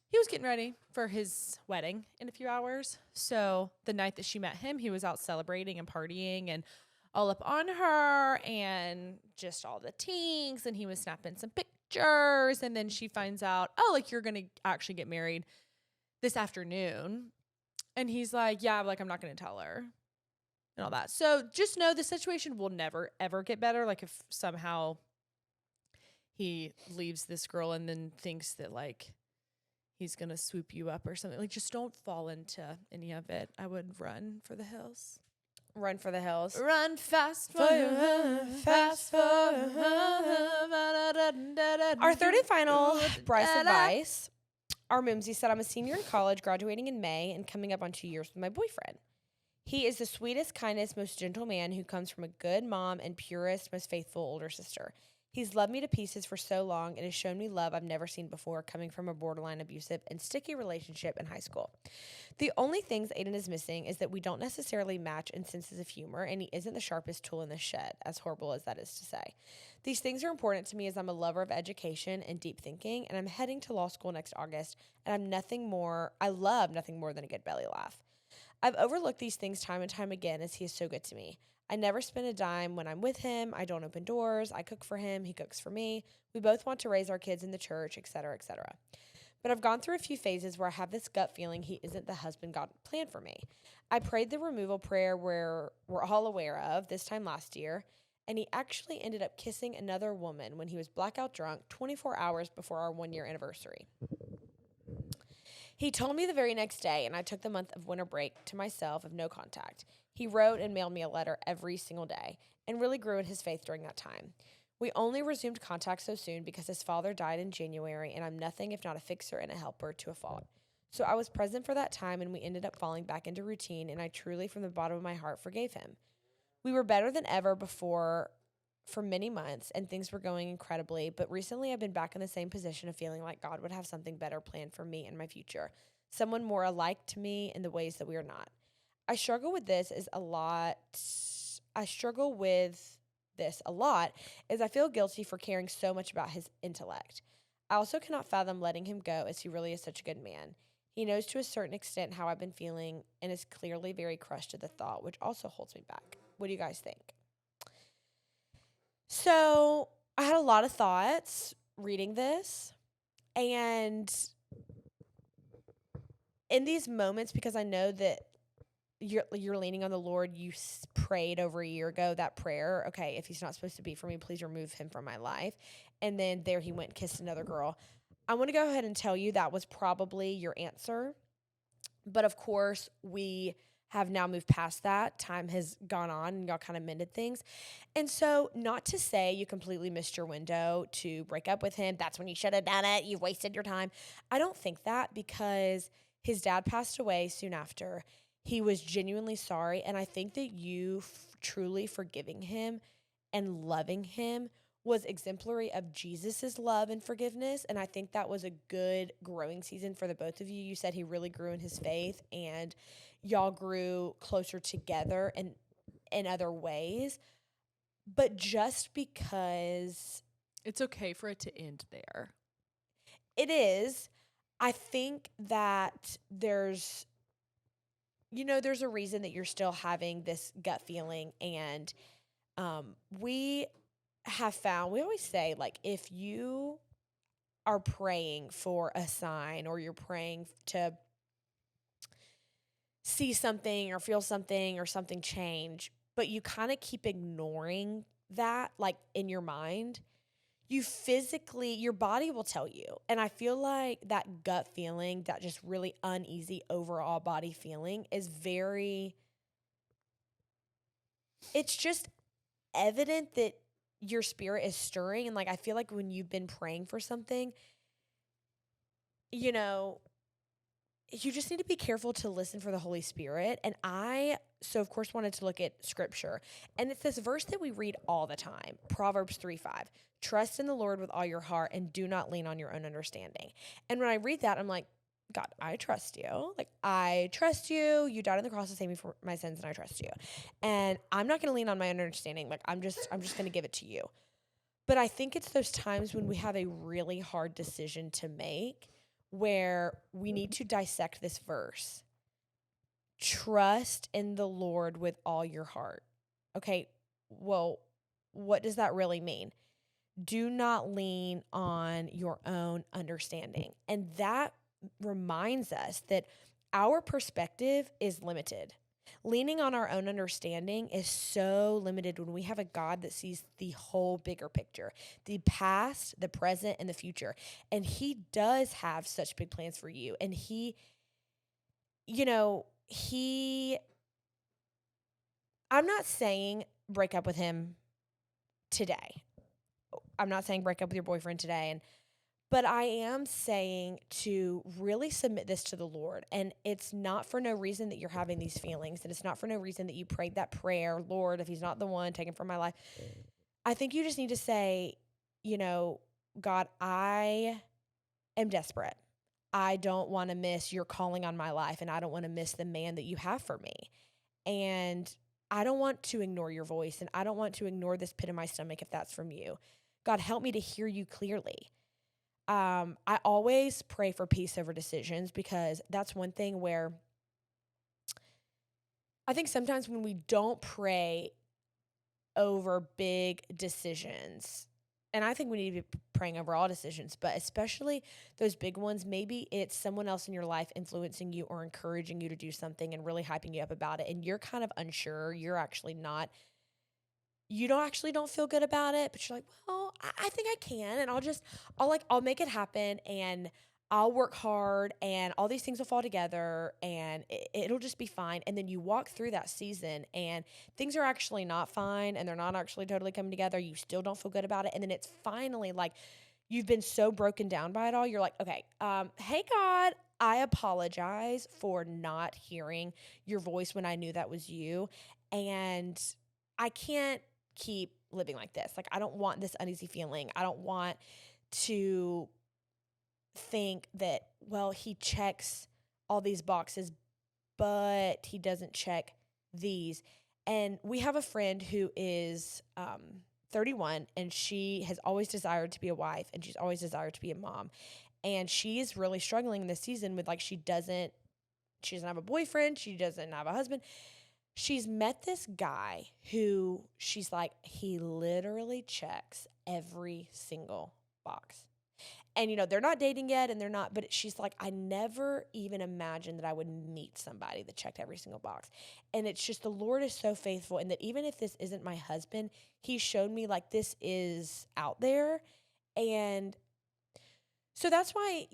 Speaker 2: he was getting ready for his wedding in a few hours. So the night that she met him, he was out celebrating and partying and all up on her and just all the tinks, and he was snapping some pictures, and then she finds out, oh, like, you're going to actually get married this afternoon. And he's like, yeah, like, I'm not going to tell her and all that. So just know the situation will never, ever get better. Like, if somehow he leaves this girl and then thinks that, like, he's going to swoop you up or something, like, just don't fall into any of it. I would run for the hills.
Speaker 1: Run for the hills.
Speaker 2: Run fast for
Speaker 1: Our third and final Brice Advice. Our Mimsy said, I'm a senior in college, graduating in May, and coming up on 2 years with my boyfriend. He is the sweetest, kindest, most gentle man who comes from a good mom and purest, most faithful older sister. He's loved me to pieces for so long and has shown me love I've never seen before, coming from a borderline abusive and sticky relationship in high school. The only things Aiden is missing is that we don't necessarily match in senses of humor, and he isn't the sharpest tool in the shed, as horrible as that is to say. These things are important to me as I'm a lover of education and deep thinking, and I'm heading to law school next August, and I love nothing more than a good belly laugh. I've overlooked these things time and time again as he is so good to me. I never spend a dime when I'm with him. I don't open doors. I cook for him. He cooks for me. We both want to raise our kids in the church, etc., etc. But I've gone through a few phases where I have this gut feeling he isn't the husband God planned for me. I prayed the removal prayer we're all aware of this time last year, and he actually ended up kissing another woman when he was blackout drunk 24 hours before our 1-year anniversary. He told me the very next day, and I took the month of winter break to myself of no contact. He wrote and mailed me a letter every single day and really grew in his faith during that time. We only resumed contact so soon because his father died in January, and I'm nothing if not a fixer and a helper to a fault. So I was present for that time, and we ended up falling back into routine, and I truly, from the bottom of my heart, forgave him. We were better than ever before for many months, and things were going incredibly, but recently I've been back in the same position of feeling like God would have something better planned for me and my future, someone more alike to me in the ways that we are not. I struggle with this a lot as I feel guilty for caring so much about his intellect. I also cannot fathom letting him go as he really is such a good man. He knows to a certain extent how I've been feeling and is clearly very crushed at the thought, which also holds me back. What do you guys think? So I had a lot of thoughts reading this, and in these moments, because I know that you're leaning on the Lord, you prayed over a year ago that prayer, okay, if he's not supposed to be for me, please remove him from my life. And then there he went, kissed another girl. I want to go ahead and tell you that was probably your answer. But of course, we have now moved past that. Time has gone on and y'all kind of mended things. And so, not to say you completely missed your window to break up with him. That's when you should have done it. You wasted your time. I don't think that, because his dad passed away soon after. He was genuinely sorry. And I think that you truly forgiving him and loving him was exemplary of Jesus's love and forgiveness. And I think that was a good growing season for the both of you. You said he really grew in his faith, and y'all grew closer together and in other ways. But just because
Speaker 2: It's okay for it to end there.
Speaker 1: it is, I think that there's a reason that you're still having this gut feeling. And we have found, we always say, like, if you are praying for a sign, or you're praying to see something or feel something or something change, but you kind of keep ignoring that, like, in your mind, your body will tell you. And I feel like that gut feeling, that just really uneasy overall body feeling, is it's just evident that your spirit is stirring. And, like, I feel like when you've been praying for something, you just need to be careful to listen for the Holy Spirit. And so of course wanted to look at scripture. And it's this verse that we read all the time, Proverbs 3:5. Trust in the Lord with all your heart and do not lean on your own understanding. And when I read that, I'm like, God, I trust you. Like, I trust you. You died on the cross to save me from my sins, and I trust you. And I'm not going to lean on my own understanding. Like, I'm just going to give it to you. But I think it's those times when we have a really hard decision to make where we need to dissect this verse. Trust in the Lord with all your heart. Okay, well, what does that really mean? Do not lean on your own understanding. And that reminds us that our perspective is limited. Leaning on our own understanding is so limited when we have a God that sees the whole bigger picture, the past, the present, and the future. And he does have such big plans for you. And I'm not saying break up with him today. I'm not saying break up with your boyfriend today. But I am saying to really submit this to the Lord. And it's not for no reason that you're having these feelings. And it's not for no reason that you prayed that prayer, Lord, if he's not the one, take him from my life. I think you just need to say, God, I am desperate. I don't want to miss your calling on my life. And I don't want to miss the man that you have for me. And I don't want to ignore your voice. And I don't want to ignore this pit in my stomach if that's from you. God, help me to hear you clearly. I always pray for peace over decisions, because that's one thing where I think sometimes when we don't pray over big decisions, and I think we need to be praying over all decisions, but especially those big ones, maybe it's someone else in your life influencing you or encouraging you to do something and really hyping you up about it, and you're kind of unsure, you don't feel good about it, but you're like, well, I think I can, and I'll make it happen, and I'll work hard, and all these things will fall together, and it'll just be fine. And then you walk through that season, and things are actually not fine, and they're not actually totally coming together. You still don't feel good about it, and then it's finally like you've been so broken down by it all. You're like, okay, hey God, I apologize for not hearing your voice when I knew that was you, and I can't keep living like this. Like, I don't want this uneasy feeling. I don't want to think that, well, he checks all these boxes, but he doesn't check these. And we have a friend who is 31, and she has always desired to be a wife, and she's always desired to be a mom. And she is really struggling this season with, like, she doesn't have a boyfriend. She doesn't have a husband. She's met this guy who she's like, he literally checks every single box. And, they're not dating yet, and they're not, but she's like, I never even imagined that I would meet somebody that checked every single box. And it's just, the Lord is so faithful, and that even if this isn't my husband, he showed me, like, this is out there. And so that's why,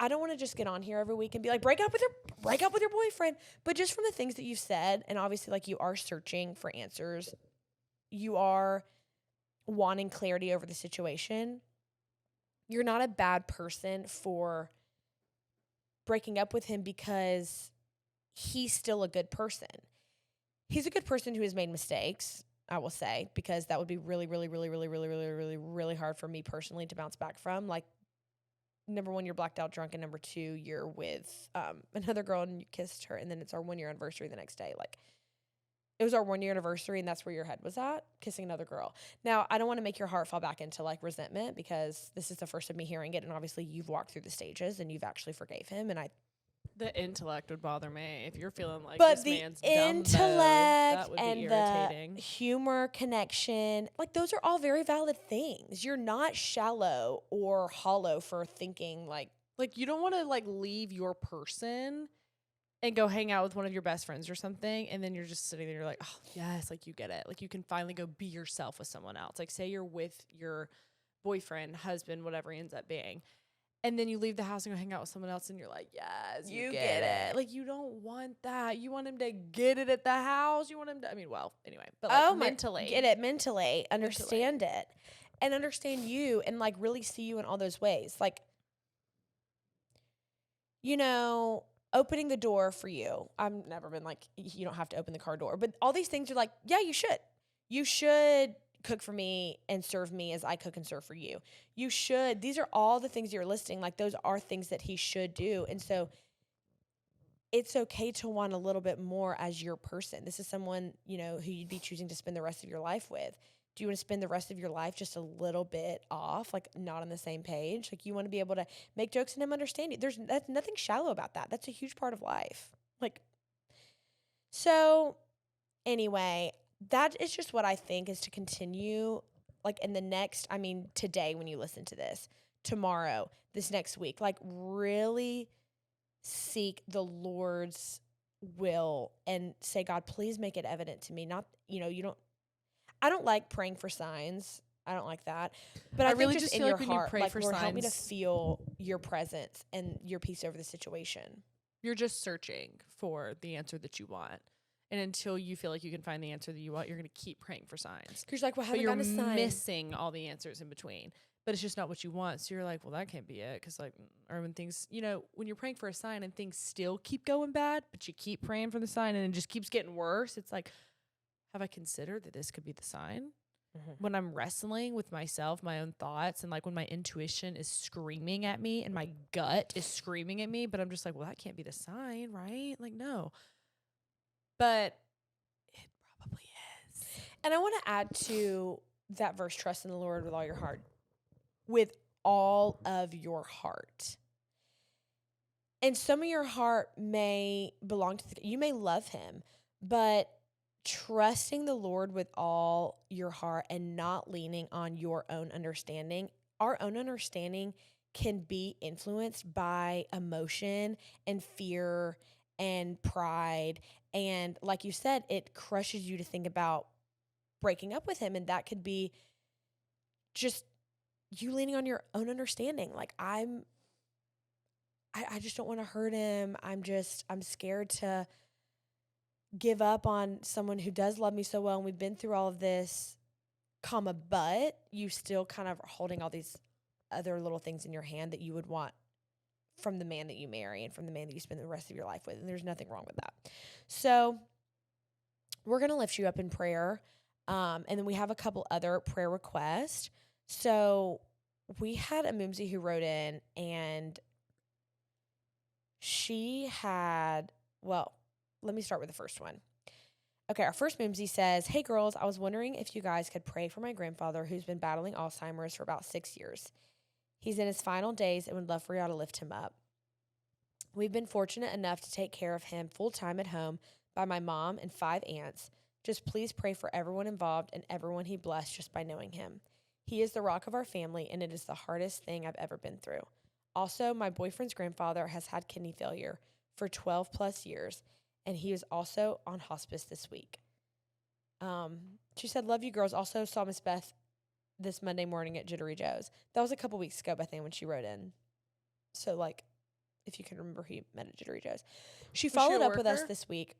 Speaker 1: I don't want to just get on here every week and be like, break up with your boyfriend. But just from the things that you've said, and obviously, like, you are searching for answers, you are wanting clarity over the situation. You're not a bad person for breaking up with him, because he's still a good person. He's a good person who has made mistakes, I will say, because that would be really, really, really, really, really, really, really, really hard for me personally to bounce back from. Like, number one, you're blacked out drunk, and number two, you're with another girl and you kissed her, and then it's our 1 year anniversary the next day. Like, it was our 1 year anniversary, and that's where your head was at, kissing another girl. Now, I don't want to make your heart fall back into, like, resentment, because this is the first of me hearing it, and obviously you've walked through the stages and you've actually forgave him, and
Speaker 2: The intellect would bother me if you're feeling like
Speaker 1: but
Speaker 2: this
Speaker 1: the
Speaker 2: man's dumb,
Speaker 1: intellect
Speaker 2: that would
Speaker 1: and
Speaker 2: be irritating.
Speaker 1: the humor connection, like, those are all very valid things. You're not shallow or hollow for thinking like
Speaker 2: you don't want to, like, leave your person and go hang out with one of your best friends or something, and then you're just sitting there, you're like, oh, yes, like, you get it. Like, you can finally go be yourself with someone else. Like, say you're with your boyfriend, husband, whatever he ends up being, and then you leave the house and go hang out with someone else, and you're like, yes, you get it. Like, you don't want that. You want him to get it at the house. You want him to, anyway. But, like, mentally.
Speaker 1: Get it mentally. Understand it. And understand you, and, like, really see you in all those ways. Like, opening the door for you. I've never been like, you don't have to open the car door. But all these things are like, yeah, you should. You should cook for me and serve me as I cook and serve for you. You should. These are all the things you're listing. Like, those are things that he should do. And so it's okay to want a little bit more as your person. This is someone, who you'd be choosing to spend the rest of your life with. Do you want to spend the rest of your life just a little bit off, like, not on the same page? Like, you want to be able to make jokes and him understand you. That's nothing shallow about that. That's a huge part of life. Like, so anyway, that is just what I think is to continue, like in the next, I mean, today when you listen to this, tomorrow, this next week, like really seek the Lord's will and say, God, please make it evident to me. Not, I don't like praying for signs. I don't like that. But I think
Speaker 2: really
Speaker 1: just
Speaker 2: just
Speaker 1: in
Speaker 2: feel
Speaker 1: your
Speaker 2: like when you
Speaker 1: heart,
Speaker 2: pray
Speaker 1: like,
Speaker 2: for
Speaker 1: Lord, help me to
Speaker 2: signs-
Speaker 1: feel your presence and your peace over the situation.
Speaker 2: You're just searching for the answer that you want. And until you feel like you can find the answer that you want, you're going to keep praying for signs.
Speaker 1: Because you're like, well,
Speaker 2: But
Speaker 1: haven't
Speaker 2: you're
Speaker 1: gotten a sign.
Speaker 2: missing all the answers in between. But it's just not what you want. So you're like, well, that can't be it. Because, like, or when things, when you're praying for a sign and things still keep going bad, but you keep praying for the sign and it just keeps getting worse, it's like, have I considered that this could be the sign? When I'm wrestling with myself, my own thoughts, and like when my intuition is screaming at me and my gut is screaming at me, but I'm just like, well, that can't be the sign, right? Like, no. But it probably is.
Speaker 1: And I want to add to that verse, trust in the Lord with all your heart. With all of your heart. And some of your heart may belong to, you may love him, but trusting the Lord with all your heart and not leaning on your own understanding. Our own understanding can be influenced by emotion and fear and pride. And like you said, it crushes you to think about breaking up with him. And that could be just you leaning on your own understanding. Like I just don't want to hurt him. I'm scared to give up on someone who does love me so well. And we've been through all of this, but you still kind of are holding all these other little things in your hand that you would want from the man that you marry and from the man that you spend the rest of your life with. And there's nothing wrong with that. So we're going to lift you up in prayer. And then we have a couple other prayer requests. So we had a Mumsy who wrote in, and she had, well, let me start with the first one. Okay, our first Mumsy says, hey girls, I was wondering if you guys could pray for my grandfather who's been battling Alzheimer's for about 6 years. He's in his final days and would love for y'all to lift him up. We've been fortunate enough to take care of him full-time at home by my mom and 5 aunts. Just please pray for everyone involved and everyone he blessed just by knowing him. He is the rock of our family, and it is the hardest thing I've ever been through. Also, my boyfriend's grandfather has had kidney failure for 12 plus years, and he is also on hospice this week. She said, love you girls. Also saw Miss Beth this Monday morning at Jittery Joe's. That was a couple weeks ago, Bethany, when she wrote in. So, like, if you can remember who you met at Jittery Joe's. She followed up with us this week.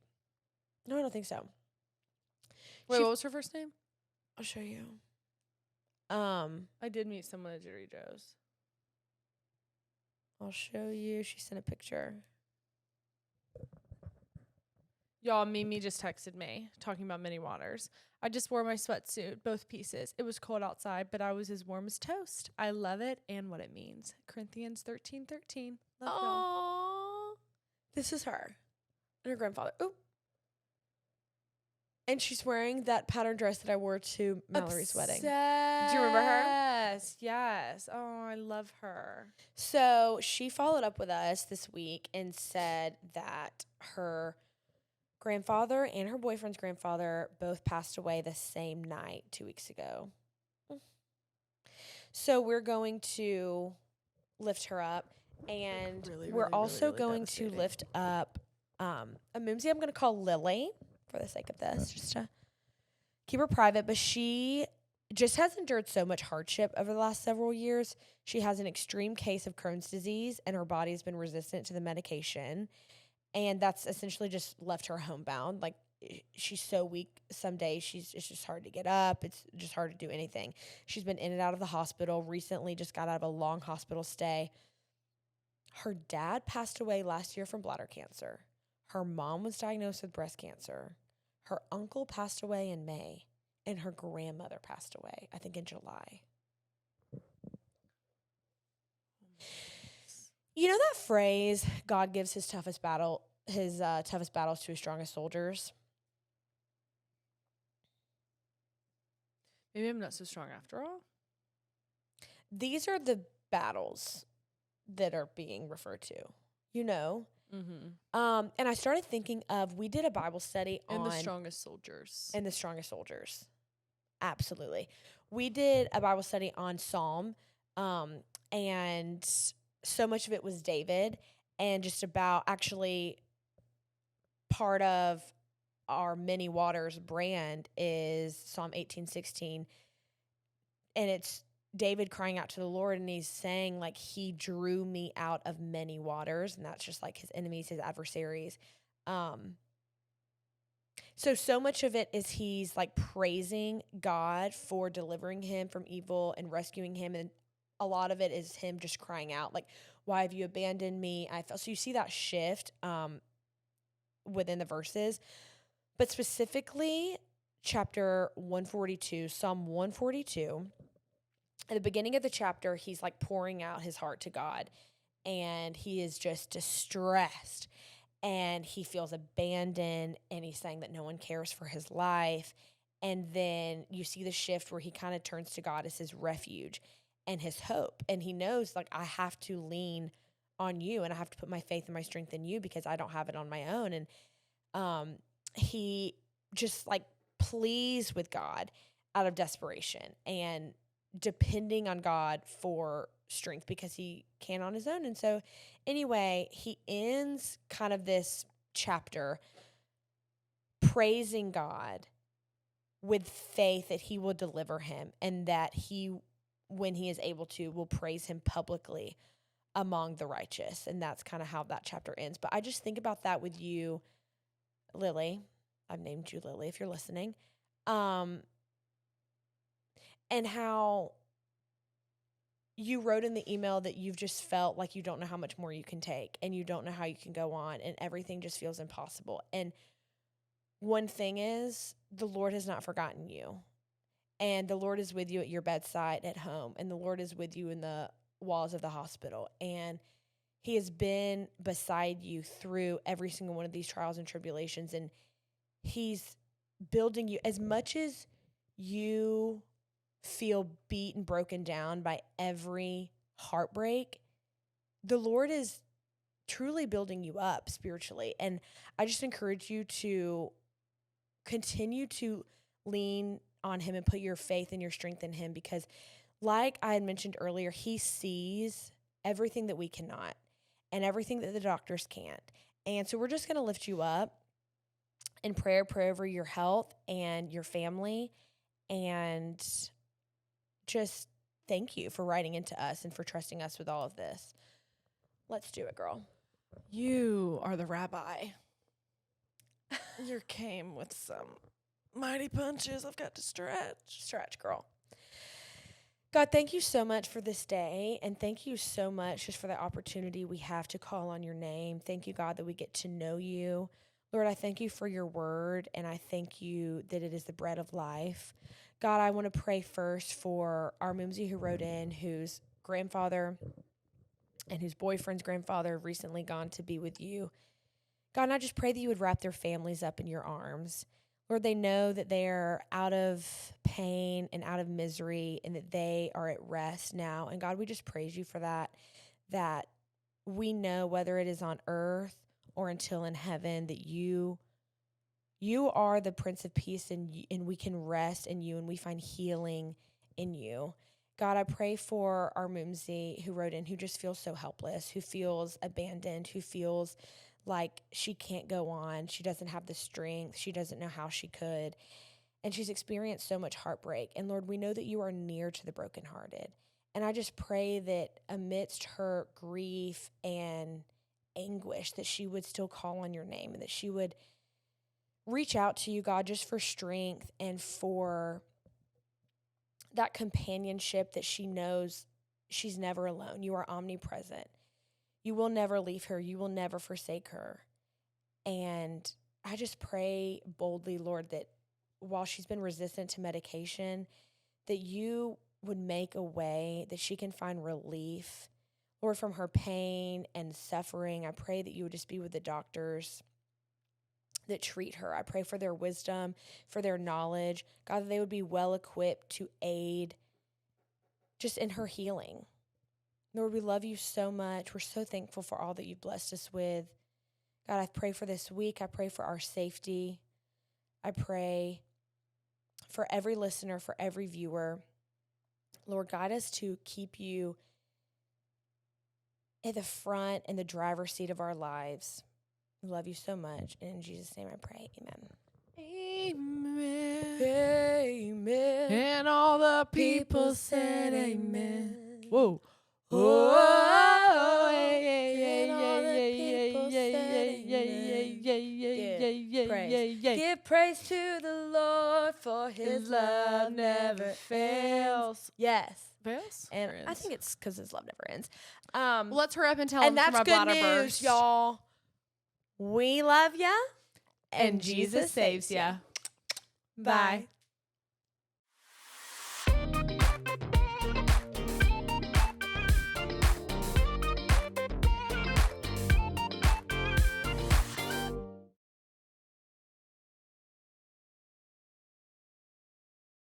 Speaker 1: No, I don't think so.
Speaker 2: Wait, what was her first name?
Speaker 1: I'll show you.
Speaker 2: I did meet someone at Jittery Joe's.
Speaker 1: I'll show you. She sent a picture.
Speaker 2: Y'all, Mimi just texted me talking about mini waters. I just wore my sweatsuit, both pieces. It was cold outside, but I was as warm as toast. I love it and what it means. Corinthians 13:13. Love y'all.
Speaker 1: Aww. This is her and her grandfather. Ooh. And she's wearing that pattern dress that I wore to Mallory's wedding. Do you remember her?
Speaker 2: Yes, yes. Oh, I love her.
Speaker 1: So she followed up with us this week and said that her grandfather and her boyfriend's grandfather both passed away the same night 2 weeks ago. So we're going to lift her up, and we're also going to lift up a Mumsy I'm going to call Lily for the sake of this, just to keep her private. But she just has endured so much hardship over the last several years. She has an extreme case of Crohn's disease, and her body has been resistant to the medication. And that's essentially just left her homebound. Like, she's so weak some days. It's just hard to get up. It's just hard to do anything. She's been in and out of the hospital. Recently just got out of a long hospital stay. Her dad passed away last year from bladder cancer. Her mom was diagnosed with breast cancer. Her uncle passed away in May. And her grandmother passed away, I think, in July. You know that phrase, God gives his toughest battles to his strongest soldiers?
Speaker 2: Maybe I'm not so strong after all.
Speaker 1: These are the battles that are being referred to. You know, And I started thinking of, we did a Bible study
Speaker 2: And
Speaker 1: on
Speaker 2: the strongest soldiers.
Speaker 1: and the strongest soldiers. Absolutely. We did a Bible study on Psalm, and so much of it was David, and just about actually part of our Many Waters brand is Psalm 18:16, and it's David crying out to the Lord, and he's saying, like, he drew me out of many waters, and that's just like his enemies, his adversaries. So much of it is he's like praising God for delivering him from evil and rescuing him, and a lot of it is him just crying out, like, why have you abandoned me? I felt so you see that shift within the verses, but specifically chapter 142, Psalm 142. At the beginning of the chapter, he's like pouring out his heart to God, and he is just distressed, and he feels abandoned, and he's saying that no one cares for his life. And then you see the shift where he kind of turns to God as his refuge and his hope. And he knows, like, I have to lean on you, and I have to put my faith and my strength in you because I don't have it on my own. And he just like pleads with God out of desperation and depending on God for strength because he can't on his own. And so anyway, he ends kind of this chapter praising God with faith that he will deliver him, and that he, when he is able to, will praise him publicly among the righteous. And that's kind of how that chapter ends. But I just think about that with you, Lily. I've named you Lily if you're listening. And how you wrote in the email that you've just felt like you don't know how much more you can take, and you don't know how you can go on, and everything just feels impossible. And one thing is, the Lord has not forgotten you, and the Lord is with you at your bedside at home, and the Lord is with you in the walls of the hospital, and he has been beside you through every single one of these trials and tribulations, and he's building you. As much as you feel beat and broken down by every heartbreak, the Lord is truly building you up spiritually. And I just encourage you to continue to lean on him and put your faith and your strength in him, because like I had mentioned earlier, he sees everything that we cannot and everything that the doctors can't. And so we're just going to lift you up in prayer, pray over your health and your family, and just thank you for writing into us and for trusting us with all of this. Let's do it, girl.
Speaker 2: You are the rabbi. You came with some mighty punches. I've got to stretch.
Speaker 1: Stretch, girl. God, thank you so much for this day, and thank you so much just for the opportunity we have to call on your name. Thank you, God, that we get to know you. Lord, I thank you for your word, and I thank you that it is the bread of life. God, I want to pray first for our Mumsy who wrote in, whose grandfather and whose boyfriend's grandfather have recently gone to be with you. God, and I just pray that you would wrap their families up in your arms. Lord, they know that they are out of pain and out of misery, and that they are at rest now. And God, we just praise you for that we know, whether it is on earth or until in heaven, that you are the Prince of Peace, and we can rest in you, and we find healing in you. God, I pray for our Mumsy who wrote in, who just feels so helpless, who feels abandoned, who feels like she can't go on. She doesn't have the strength. She doesn't know how she could. And she's experienced so much heartbreak. And Lord, we know that you are near to the brokenhearted. And I just pray that amidst her grief and anguish, that she would still call on your name, and that she would reach out to you, God, just for strength and for that companionship, that she knows she's never alone. You are omnipresent. You will never leave her. You will never forsake her. And I just pray boldly, Lord, that while she's been resistant to medication, that you would make a way that she can find relief, Lord, from her pain and suffering. I pray that you would just be with the doctors that treat her. I pray for their wisdom, for their knowledge. God, that they would be well equipped to aid just in her healing. Lord, we love you so much. We're so thankful for all that you've blessed us with. God, I pray for this week. I pray for our safety. I pray for every listener, for every viewer. Lord, guide us to keep you at the front and the driver's seat of our lives. We love you so much. And in Jesus' name I pray. Amen.
Speaker 2: Amen.
Speaker 1: Amen.
Speaker 2: And all the people said amen. Whoa.
Speaker 1: Oh,
Speaker 2: And all the
Speaker 1: people said amen. Give praise to the Lord, for his love never fails. Yes.
Speaker 2: Fails?
Speaker 1: And
Speaker 2: Or
Speaker 1: I
Speaker 2: ends?
Speaker 1: think it's because his love never ends.
Speaker 2: Well, let's hurry up and tell them
Speaker 1: And that's
Speaker 2: my
Speaker 1: good
Speaker 2: bladder
Speaker 1: news,
Speaker 2: burst.
Speaker 1: y'all. We love ya,
Speaker 2: And Jesus saves ya.
Speaker 1: Bye.